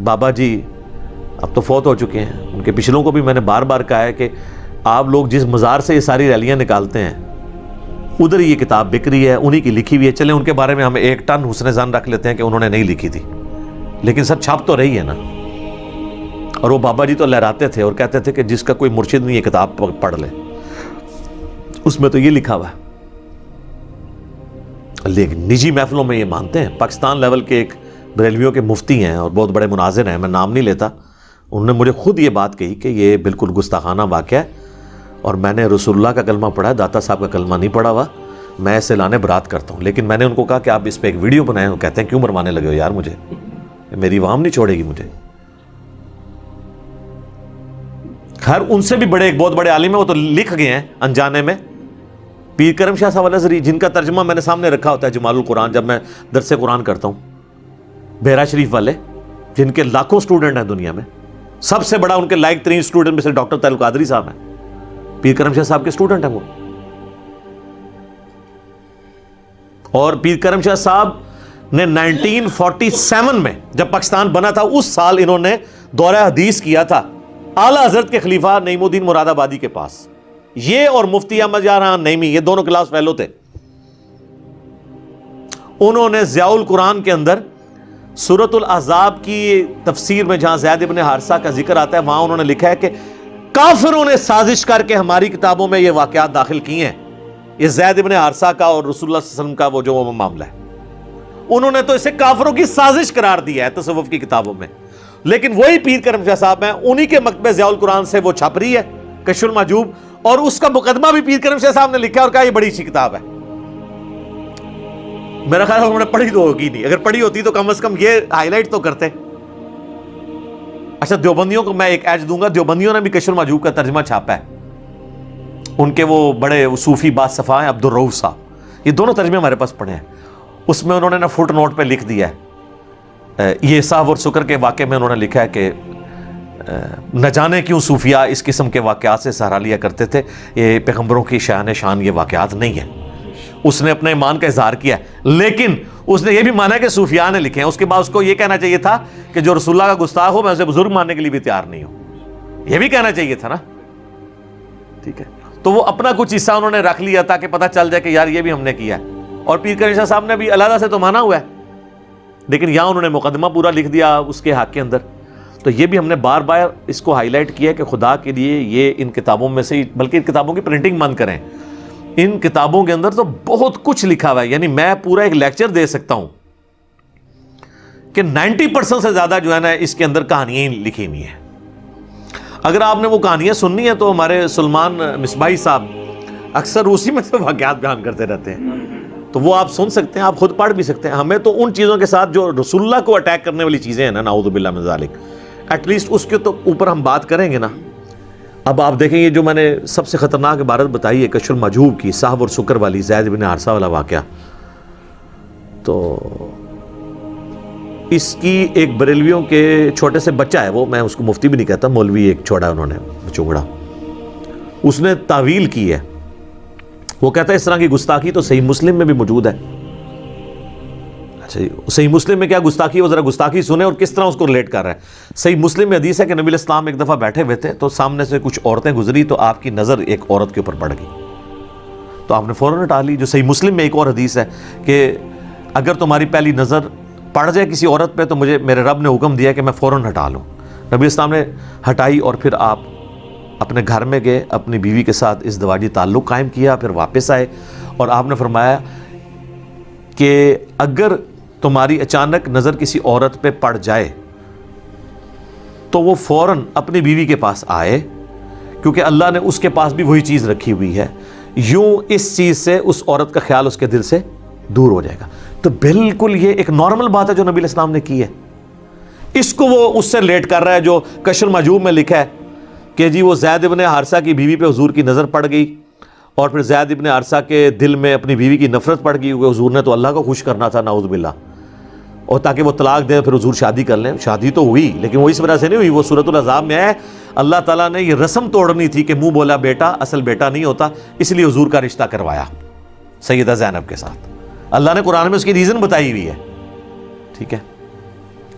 بابا جی اب تو فوت ہو چکے ہیں, ان کے پچھلوں کو بھی میں نے بار بار کہا ہے کہ آپ لوگ جس مزار سے یہ ساری ریلیاں نکالتے ہیں ادھر یہ کتاب بک رہی ہے, انہی کی لکھی ہوئی ہے. چلیں ان کے بارے میں ہم 1 ٹن حسن ظن رکھ لیتے ہیں کہ انہوں نے نہیں لکھی تھی, لیکن سر چھپ تو رہی ہے نا. اور وہ بابا جی تو لہراتے تھے اور کہتے تھے کہ جس کا کوئی مرشد نہیں یہ کتاب پڑھ لے, اس میں تو یہ لکھا ہوا ہے. لیکن نجی محفلوں میں یہ مانتے ہیں. پاکستان لیول کے ایک بریلویوں کے مفتی ہیں اور بہت بڑے مناظر ہیں, میں نام نہیں لیتا, انہوں نے مجھے خود یہ بات کہی کہ یہ بالکل گستاخانہ واقعہ ہے, اور میں نے رسول اللہ کا کلمہ پڑھا ہے, داتا صاحب کا کلمہ نہیں پڑھا ہوا, میں اسے لانے برات کرتا ہوں. لیکن میں نے ان کو کہا کہ آپ اس پہ ایک ویڈیو بنائیں. وہ کہتے ہیں کیوں مروانے لگے ہو یار, مجھے میری عوام نہیں چھوڑے گی مجھے. خیر ان سے بھی بڑے ایک بہت بڑے عالم ہیں, وہ تو لکھ گئے ہیں انجانے میں, پیر کرم شاہ صاحب الازہری, جن کا ترجمہ میں نے سامنے رکھا ہوتا ہے جمال القرآن جب میں درس قرآن کرتا ہوں. بحیرہ شریف والے جن کے لاکھوں سٹوڈنٹ ہیں دنیا میں, سب سے بڑا ان کے لائق ترین سٹوڈنٹ میں سے ڈاکٹر طاہر القادری صاحب ہیں, پیر کرم شاہ صاحب کے سٹوڈنٹ ہیں وہ. اور پیر کرم شاہ صاحب نے 1947 میں جب پاکستان بنا تھا اس سال انہوں نے دورہ حدیث کیا تھا اعلیٰ حضرت کے خلیفہ نعیم الدین مراد آبادی کے پاس. یہ اور مفتی احمد جان نعیمی یہ دونوں کلاس فیلو تھے. انہوں نے ضیاء القرآن کے اندر سورۃ الاحزاب کی تفسیر میں جہاں زید ابن حارثہ کا ذکر آتا ہے وہاں انہوں نے لکھا ہے کہ کافروں نے سازش کر کے ہماری کتابوں میں یہ واقعات داخل کیے ہیں. یہ زید ابن حارثہ کا اور رسول اللہ صلی اللہ علیہ وسلم کا وہ جو معاملہ ہے, انہوں نے تو اسے کافروں کی سازش قرار دیا ہے تصوف کی کتابوں میں. لیکن وہی پیر کرم شاہ صاحب ہیں, انہی کے مکتبہ ضیاء القرآن سے وہ چھپ رہی ہے کشف المحجوب, اور اس کا مقدمہ بھی پیر کرم شاہ صاحب نے لکھا اور کہا یہ بڑی اچھی کتاب ہے. میرا خیال ہے انہوں نے پڑھی تو ہوگی نہیں, اگر پڑھی ہوتی تو کم از کم یہ ہائی لائٹ تو کرتے. اچھا دیوبندیوں کو میں ایک ایج دوں گا, دیوبندیوں نے بھی کشف المحجوب کا ترجمہ چھاپا ہے. ان کے وہ بڑے صوفی باصفا ہیں عبد الرؤف صاحب, یہ دونوں ترجمے ہمارے پاس پڑھے ہیں. اس میں انہوں نے نا فٹ نوٹ پہ لکھ دیا ہے یہ صاحب اور سکر کے واقعے میں انہوں نے لکھا ہے کہ نہ جانے کیوں صوفیاء اس قسم کے واقعات سے سہارا لیا کرتے تھے, یہ پیغمبروں کی شان یہ واقعات نہیں ہیں. اس نے اپنے ایمان کا اظہار کیا ہے, لیکن اس نے یہ بھی مانا کہ صوفیاء نے لکھے ہیں. اس کے بعد اس کو یہ کہنا چاہیے تھا کہ جو رسول اللہ کا گستاخ ہو میں اسے بزرگ ماننے کے لیے بھی تیار نہیں ہوں, یہ بھی کہنا چاہیے تھا نا. ٹھیک ہے, تو وہ اپنا کچھ حصہ انہوں نے رکھ لیا تاکہ پتہ چل جائے کہ یار یہ بھی ہم نے کیا ہے. اور پیر کرم شاہ صاحب نے بھی علیحدہ سے تو مانا ہوا ہے, لیکن یہاں انہوں نے مقدمہ پورا لکھ دیا اس کے حق کے اندر. تو یہ بھی ہم نے بار بار اس کو ہائی لائٹ کیا کہ خدا کے لیے یہ ان کتابوں میں سے، بلکہ ان کتابوں کی پرنٹنگ بند کریں، ان کتابوں کے اندر تو بہت کچھ لکھا ہوا ہے. یعنی میں پورا ایک لیکچر دے سکتا ہوں کہ 90% سے زیادہ جو ہے نا اس کے اندر کہانیاں لکھی ہوئی ہیں. اگر آپ نے وہ کہانیاں سننی ہیں تو ہمارے سلمان مصباحی صاحب اکثر اسی میں سے واقعات بیان کرتے رہتے ہیں، تو وہ آپ سن سکتے ہیں، آپ خود پڑھ بھی سکتے ہیں. ہمیں تو ان چیزوں کے ساتھ جو رسول اللہ کو اٹیک کرنے والی چیزیں ہیں نا، نعوذ باللہ من ذالک، ایٹ لیسٹ اس کے تو اوپر ہم بات کریں گے نا. اب آپ دیکھیں یہ جو میں نے سب سے خطرناک عبارت بتائی ہے کشف المحجوب کی، صاحب اور سکر والی، زید بن حارثہ والا واقعہ، تو اس کی ایک بریلویوں کے چھوٹے سے بچہ ہے، وہ میں اس کو مفتی بھی نہیں کہتا، مولوی ایک چھوڑا انہوں نے چوگڑا، اس نے تعویل کی ہے. وہ کہتا ہے اس طرح کی گستاخی تو صحیح مسلم میں بھی موجود ہے. اچھا صحیح مسلم میں کیا گستاخی، وہ ذرا گستاخی سنیں اور کس طرح اس کو ریلیٹ کر رہا ہے. صحیح مسلم میں حدیث ہے کہ نبی علیہ السلام ایک دفعہ بیٹھے ہوئے تھے تو سامنے سے کچھ عورتیں گزری تو آپ کی نظر ایک عورت کے اوپر پڑ گئی تو آپ نے فوراً ہٹا لی. جو صحیح مسلم میں ایک اور حدیث ہے کہ اگر تمہاری پہلی نظر پڑ جائے کسی عورت پہ تو میرے رب نے حکم دیا کہ میں فوراً ہٹا لوں. نبی علیہ السلام نے ہٹائی اور پھر آپ اپنے گھر میں گئے، اپنی بیوی کے ساتھ ازدواجی تعلق قائم کیا، پھر واپس آئے اور آپ نے فرمایا کہ اگر تمہاری اچانک نظر کسی عورت پہ پڑ جائے تو وہ فوراً اپنی بیوی کے پاس آئے، کیونکہ اللہ نے اس کے پاس بھی وہی چیز رکھی ہوئی ہے، یوں اس چیز سے اس عورت کا خیال اس کے دل سے دور ہو جائے گا. تو بالکل یہ ایک نارمل بات ہے جو نبی علیہ السلام نے کی ہے. اس کو وہ اس سے ریلیٹ کر رہا ہے جو کشف المحجوب میں لکھا ہے کہ جی وہ زید ابن حارثہ کی بیوی پہ حضور کی نظر پڑ گئی اور پھر زید ابن حارثہ کے دل میں اپنی بیوی کی نفرت پڑ گئی، کیونکہ حضور نے تو اللہ کو خوش کرنا تھا نعوذ باللہ، اور تاکہ وہ طلاق دیں پھر حضور شادی کر لیں. شادی تو ہوئی لیکن وہ اس وجہ سے نہیں ہوئی، وہ سورۃ الاحزاب میں ہے اللہ تعالیٰ نے یہ رسم توڑنی تھی کہ منہ بولا بیٹا اصل بیٹا نہیں ہوتا، اس لیے حضور کا رشتہ کروایا سیدہ زینب کے ساتھ. اللہ نے قرآن میں اس کی ریزن بتائی ہوئی ہے. ٹھیک ہے،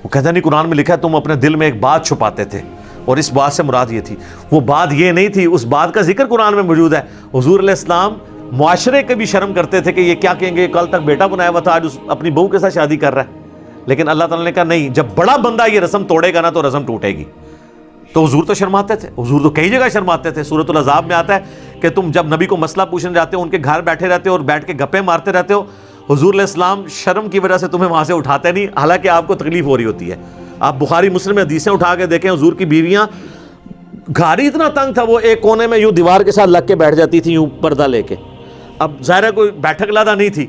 وہ کہتا نہیں قرآن میں لکھا ہے تم اپنے دل میں ایک بات چھپاتے تھے اور اس بات سے مراد یہ تھی. وہ بات یہ نہیں تھی، اس بات کا ذکر قرآن میں موجود ہے. حضور علیہ السلام معاشرے کے بھی شرم کرتے تھے کہ یہ کیا کہیں گے، کل تک بیٹا بنایا ہوا تھا آج اپنی بہو کے ساتھ شادی کر رہا ہے. لیکن اللہ تعالیٰ نے کہا نہیں، جب بڑا بندہ یہ رسم توڑے گا نا تو رسم ٹوٹے گی. تو حضور تو شرماتے تھے، حضور تو کئی جگہ شرماتے تھے. سورۃ الاحزاب میں آتا ہے کہ تم جب نبی کو مسئلہ پوچھنے جاتے ہو، ان کے گھر بیٹھے رہتے ہو اور بیٹھ کے گپیں مارتے رہتے ہو، حضور علیہ السلام شرم کی وجہ سے تمہیں وہاں سے اٹھاتے نہیں، حالانکہ آپ کو تکلیف ہو رہی ہوتی ہے. آپ بخاری مسلم میں حدیثیں اٹھا کے دیکھیں، حضور کی بیویاں، گھر ہی اتنا تنگ تھا وہ ایک کونے میں یوں دیوار کے ساتھ لگ کے بیٹھ جاتی تھی یوں پردہ لے کے. اب ظاہر ہے کوئی بیٹھک لادہ نہیں تھی،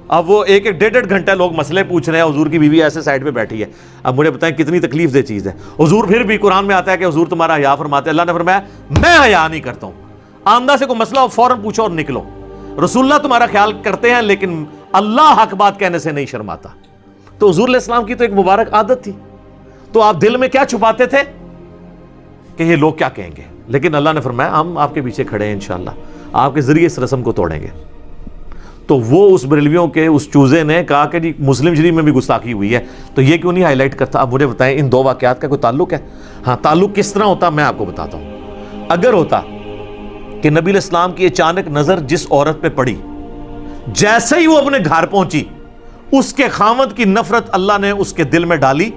اب وہ ایک ڈیڑھ گھنٹہ لوگ مسئلے پوچھ رہے ہیں، حضور کی بیوی ایسے سائڈ پہ بیٹھی ہے. اب مجھے بتائیں کتنی تکلیف دہ چیز ہے. حضور پھر بھی قرآن میں آتا ہے کہ حضور تمہارا حیا فرماتے، اللہ نے فرمایا میں حیا نہیں کرتا ہوں، آمدہ سے کوئی مسئلہ ہو فوراً پوچھو اور نکلو. رسول اللہ تمہارا خیال کرتے ہیں لیکن اللہ حق بات کہنے سے نہیں شرماتا. تو حضور علیہ السلام کی تو ایک مبارک عادت تھی. تو آپ دل میں کیا چھپاتے تھے کہ یہ لوگ کیا کہیں گے، لیکن اللہ نے فرمایا ہم آپ کے پیچھے کھڑے ہیں، انشاءاللہ آپ کے ذریعے اس رسم کو توڑیں گے. تو وہ اس بریلویوں کے اس چوزے نے کہا کہ جی مسلم شریف میں بھی گستاخی ہوئی ہے، تو یہ کیوں نہیں ہائی لائٹ کرتا. اب مجھے بتائیں ان دو واقعات کا کوئی تعلق ہے؟ ہاں، تعلق کس طرح ہوتا میں آپ کو بتاتا ہوں. اگر ہوتا کہ نبی علیہ السلام کی اچانک نظر جس عورت پہ پڑی، جیسے ہی وہ اپنے گھر پہنچی اس کے خاوند کی نفرت اللہ نے اس کے دل میں ڈالی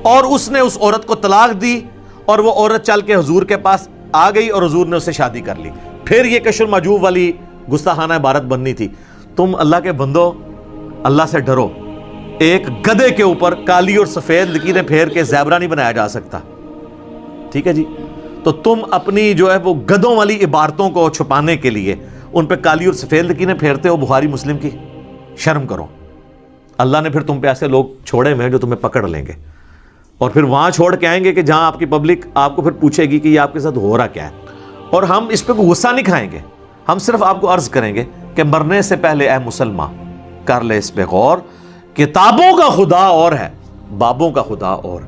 اور اس نے اس عورت کو طلاق دی اور وہ عورت چل کے حضور کے پاس آ گئی اور حضور نے اس سے شادی کر لی. پھر یہ کشف المحجوب والی گستاخانہ عبارت بننی تھی. تم اللہ کے بندو اللہ سے ڈرو. ایک گدھے کے اوپر کالی اور سفید لکیریں پھیر کے زیبرا نہیں بنایا جا سکتا. ٹھیک ہے جی، تو تم اپنی جو ہے وہ گدھوں والی عبارتوں کو چھپانے کے لیے ان پہ کالی اور سفید لکیریں پھیرتے ہو بخاری مسلم کی. شرم کرو. اللہ نے پھر تم پہ ایسے لوگ چھوڑے ہوئے ہیں جو تمہیں پکڑ لیں گے اور پھر وہاں چھوڑ کے آئیں گے کہ جہاں آپ کی پبلک آپ کو پھر پوچھے گی کہ یہ آپ کے ساتھ ہو رہا کیا ہے. اور ہم اس پہ کوئی غصہ نہیں کھائیں گے، ہم صرف آپ کو عرض کریں گے کہ مرنے سے پہلے اے مسلمان کر لے اس پہ غور. کتابوں کا خدا اور ہے، بابوں کا خدا اور.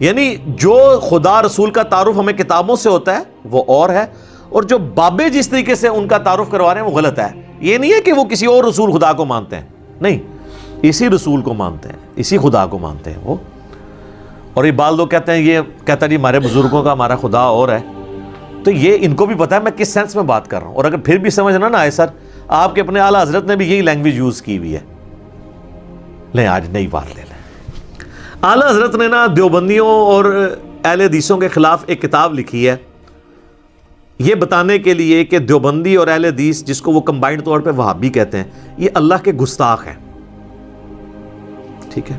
یعنی جو خدا رسول کا تعارف ہمیں کتابوں سے ہوتا ہے وہ اور ہے، اور جو بابے جس طریقے سے ان کا تعارف کروا رہے ہیں وہ غلط ہے. یہ نہیں ہے کہ وہ کسی اور رسول خدا کو مانتے ہیں، نہیں، اسی رسول کو مانتے ہیں، اسی خدا کو مانتے ہیں وہ. اور یہ بال لوگ کہتے ہیں، یہ کہتا جی ہمارے بزرگوں کا ہمارا خدا اور ہے. تو یہ ان کو بھی پتا ہے میں کس سینس میں بات کر رہا ہوں. اور اگر پھر بھی سمجھنا نہ آئے سر، آپ کے اپنے اعلیٰ حضرت نے بھی یہی لینگویج یوز کی ہوئی ہے. لیں آج نئی بات لے لیں. اعلیٰ حضرت نے نا دیوبندیوں اور اہل حدیثوں کے خلاف ایک کتاب لکھی ہے یہ بتانے کے لیے کہ دیوبندی اور اہل حدیث، جس کو وہ کمبائنڈ طور پہ وہابی کہتے ہیں، یہ اللہ کے گستاخ ہیں، ٹھیک ہے؟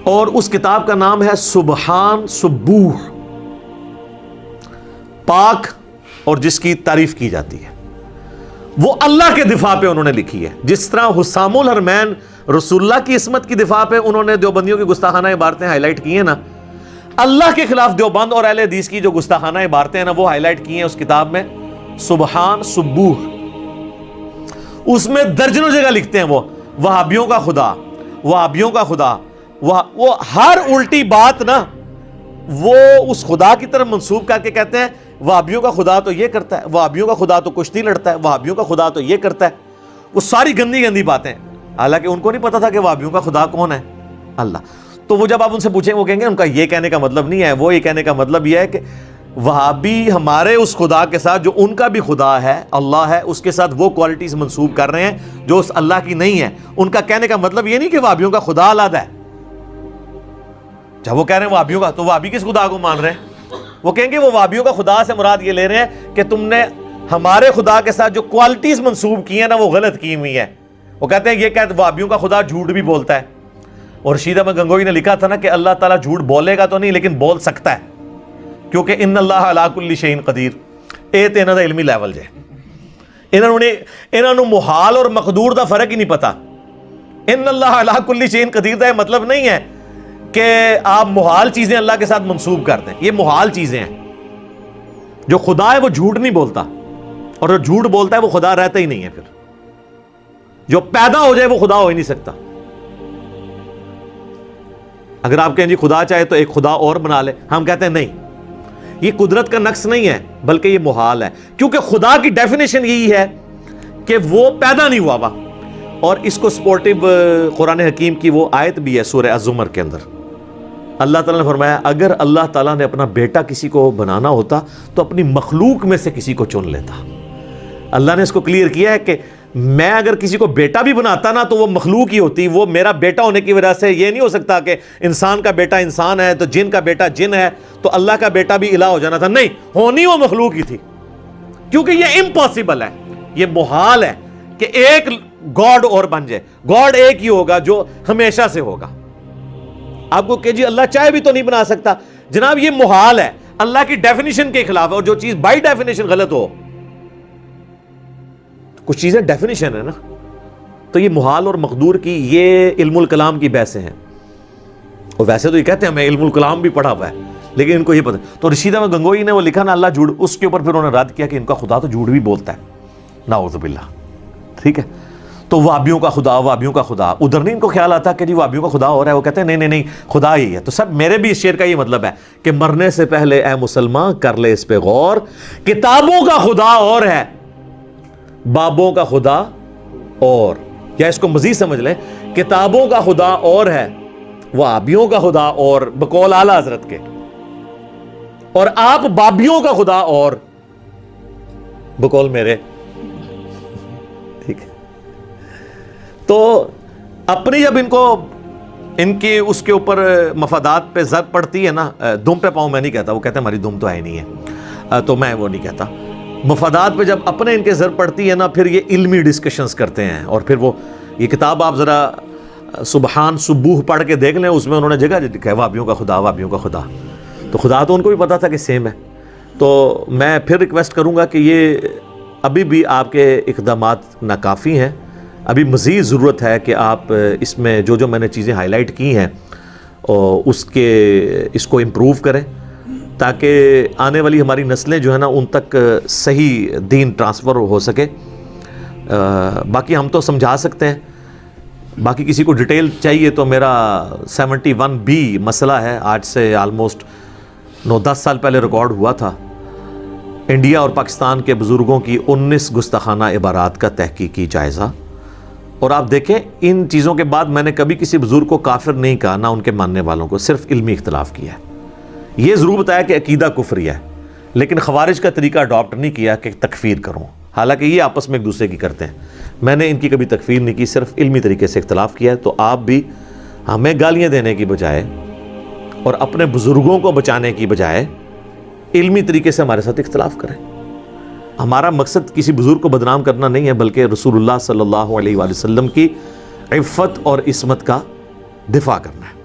اور اس کتاب کا نام ہے سبحان سبوح، پاک اور جس کی تعریف کی جاتی ہے، وہ اللہ کے دفاع پہ انہوں نے لکھی ہے۔ جس طرح حسام الحرمین رسول اللہ کی عصمت کی دفاع پہ انہوں نے دیوبندیوں کی گستاخانہ عبارتیں ہائی لائٹ کی ہیں نا، اللہ کے خلاف دیوبند اور اہل حدیث کی جو گستاخانہ عبارتیں ہیں نا، وہ ہائی لائٹ کی ہیں اس کتاب میں سبحان سبوح۔ اس میں درجنوں جگہ لکھتے ہیں وہ وہابیوں کا خدا، وہابیوں کا خدا، وہ ہر الٹی بات نا وہ اس خدا کی طرف منسوب کر کے کہتے ہیں وہابیوں کا خدا تو یہ کرتا ہے، وہابیوں کا خدا تو کشتی لڑتا ہے، وہابیوں کا خدا تو یہ کرتا ہے، وہ ساری گندی گندی باتیں، حالانکہ ان کو نہیں پتا تھا کہ وہابیوں کا خدا کون ہے، اللہ۔ تو وہ جب آپ ان سے پوچھیں وہ کہیں گے ان کا یہ کہنے کا مطلب نہیں ہے، وہ یہ کہنے کا مطلب یہ ہے کہ وہابی ہمارے اس خدا کے ساتھ جو ان کا بھی خدا ہے اللہ ہے، اس کے ساتھ وہ کوالٹیز منسوب کر رہے ہیں جو اس اللہ کی نہیں ہے۔ ان کا کہنے کا مطلب یہ نہیں کہ وہابیوں کا خدا علیحدہ ہے۔ جب وہ کہہ رہے ہیں وہابیوں کا، تو وہابی کس خدا کو مان رہے ہیں؟ وہ کہیں گے وہ وہابیوں کا خدا سے مراد یہ لے رہے ہیں کہ تم نے ہمارے خدا کے ساتھ جو کوالٹیز منسوب کی ہیں نا وہ غلط کی ہوئی ہیں۔ وہ کہتے ہیں یہ کہتے وہابیوں کا خدا جھوٹ بھی بولتا ہے، اور رشید احمد گنگوئی نے لکھا تھا نا کہ اللہ تعالیٰ جھوٹ بولے گا تو نہیں لیکن بول سکتا ہے، کیونکہ ان اللہ علی کل شیء قدیر، اے تے انہاں دا علمی لیول جے، انہاں نوں محال اور مقدور دا فرق ہی نہیں پتا۔ ان اللہ علی کل شیء قدیر دا یہ مطلب نہیں ہے کہ آپ محال چیزیں اللہ کے ساتھ منسوب کرتے ہیں، یہ محال چیزیں ہیں۔ جو خدا ہے وہ جھوٹ نہیں بولتا، اور جو جھوٹ بولتا ہے وہ خدا رہتا ہی نہیں ہے، پھر جو پیدا ہو جائے وہ خدا ہو ہی نہیں سکتا۔ اگر آپ کہیں جی خدا چاہے تو ایک خدا اور بنا لے، ہم کہتے ہیں نہیں، یہ قدرت کا نقص نہیں ہے بلکہ یہ محال ہے، کیونکہ خدا کی ڈیفینیشن یہی ہے کہ وہ پیدا نہیں ہوا ہوا۔ اور اس کو سپورٹیو قرآن حکیم کی وہ آیت بھی ہے سورہ الزمر کے اندر، اللہ تعالیٰ نے فرمایا اگر اللہ تعالیٰ نے اپنا بیٹا کسی کو بنانا ہوتا تو اپنی مخلوق میں سے کسی کو چن لیتا۔ اللہ نے اس کو کلیئر کیا ہے کہ میں اگر کسی کو بیٹا بھی بناتا نا تو وہ مخلوق ہی ہوتی، وہ میرا بیٹا ہونے کی وجہ سے یہ نہیں ہو سکتا کہ انسان کا بیٹا انسان ہے تو جن کا بیٹا جن ہے تو اللہ کا بیٹا بھی الہ ہو جانا تھا، نہیں، ہونی وہ مخلوق ہی تھی، کیونکہ یہ امپاسبل ہے، یہ محال ہے کہ ایک گاڈ اور بن جائے۔ گاڈ ایک ہی ہوگا جو ہمیشہ سے ہوگا۔ آپ کو کہ جی اللہ چاہے بھی تو نہیں بنا سکتا، جناب یہ محال ہے، اللہ کی ڈیفینیشن کے خلاف ہے، اور جو چیز بائی ڈیفینیشن غلط ہو، کچھ چیزیں ڈیفینیشن ہے نا، تو یہ محال اور مقدور کی یہ علم الکلام کی بحثیں ہیں۔ اور ویسے تو یہ کہتے ہیں ہمیں علم الکلام بھی پڑھا ہوا ہے، لیکن ان کو یہ پتہ۔ تو رشید احمد گنگوئی نے وہ لکھا نا اللہ جھوٹ، اس کے اوپر پھر انہوں نے رد کیا کہ ان کا خدا تو جھوٹ بھی بولتا ہے، نعوذ باللہ، ٹھیک ہے؟ تو وہابیوں کا خدا، وہابیوں کا خدا، ادھر نہیں ان کو خیال آتا کہ جی وہابیوں کا خدا ہو رہا ہے، وہ کہتے ہیں نہیں نہیں نہیں خدا ہی ہے۔ تو سب میرے بھی اس شعر کا یہ مطلب ہے کہ مرنے سے پہلے اے مسلمان کر لے اس پہ غور، کتابوں کا خدا اور ہے، بابوں کا خدا اور، یا اس کو مزید سمجھ لیں، کتابوں کا خدا اور ہے، وہابیوں کا خدا اور بقول اعلیٰ حضرت کے، اور آپ بابیوں کا خدا اور بقول میرے، ٹھیک ہے؟ تو اپنی جب ان کی اس کے اوپر مفادات پہ ضرب پڑتی ہے نا، دم پہ پاؤں میں نہیں کہتا، وہ کہتے ہیں ہماری دم تو ہے نہیں ہے، تو میں وہ نہیں کہتا۔ مفادات پہ جب اپنے ان کے ضرب پڑتی ہے نا، پھر یہ علمی ڈسکشنز کرتے ہیں، اور پھر وہ یہ کتاب آپ ذرا سبحان سبوح پڑھ کے دیکھ لیں، اس میں انہوں نے جگہ لکھا ہے وہابیوں کا خدا، وہابیوں کا خدا، تو خدا تو ان کو بھی پتا تھا کہ سیم ہے۔ تو میں پھر ریکویسٹ کروں گا کہ یہ ابھی بھی آپ کے اقدامات ناکافی ہیں، ابھی مزید ضرورت ہے کہ آپ اس میں جو میں نے چیزیں ہائی لائٹ کی ہیں اس کو امپروو کریں، تاکہ آنے والی ہماری نسلیں جو ہے نا ان تک صحیح دین ٹرانسفر ہو سکے۔ باقی ہم تو سمجھا سکتے ہیں، باقی کسی کو ڈیٹیل چاہیے تو میرا 71B مسئلہ ہے، آج سے آلموسٹ 9-10 سال پہلے ریکارڈ ہوا تھا، انڈیا اور پاکستان کے بزرگوں کی 19 گستاخانہ عبارات کا تحقیقی جائزہ۔ اور آپ دیکھیں ان چیزوں کے بعد میں نے کبھی کسی بزرگ کو کافر نہیں کہا، نہ ان کے ماننے والوں کو، صرف علمی اختلاف کیا ہے۔ یہ ضرور بتایا کہ عقیدہ کفری ہے، لیکن خوارج کا طریقہ اڈاپٹ نہیں کیا کہ تکفیر کروں، حالانکہ یہ آپس میں ایک دوسرے کی کرتے ہیں۔ میں نے ان کی کبھی تکفیر نہیں کی، صرف علمی طریقے سے اختلاف کیا ہے۔ تو آپ بھی ہمیں گالیاں دینے کی بجائے اور اپنے بزرگوں کو بچانے کی بجائے علمی طریقے سے ہمارے ساتھ اختلاف کریں. ہمارا مقصد کسی بزرگ کو بدنام کرنا نہیں ہے، بلکہ رسول اللہ صلی اللہ علیہ وآلہ وسلم کی عفت اور عصمت کا دفاع کرنا ہے.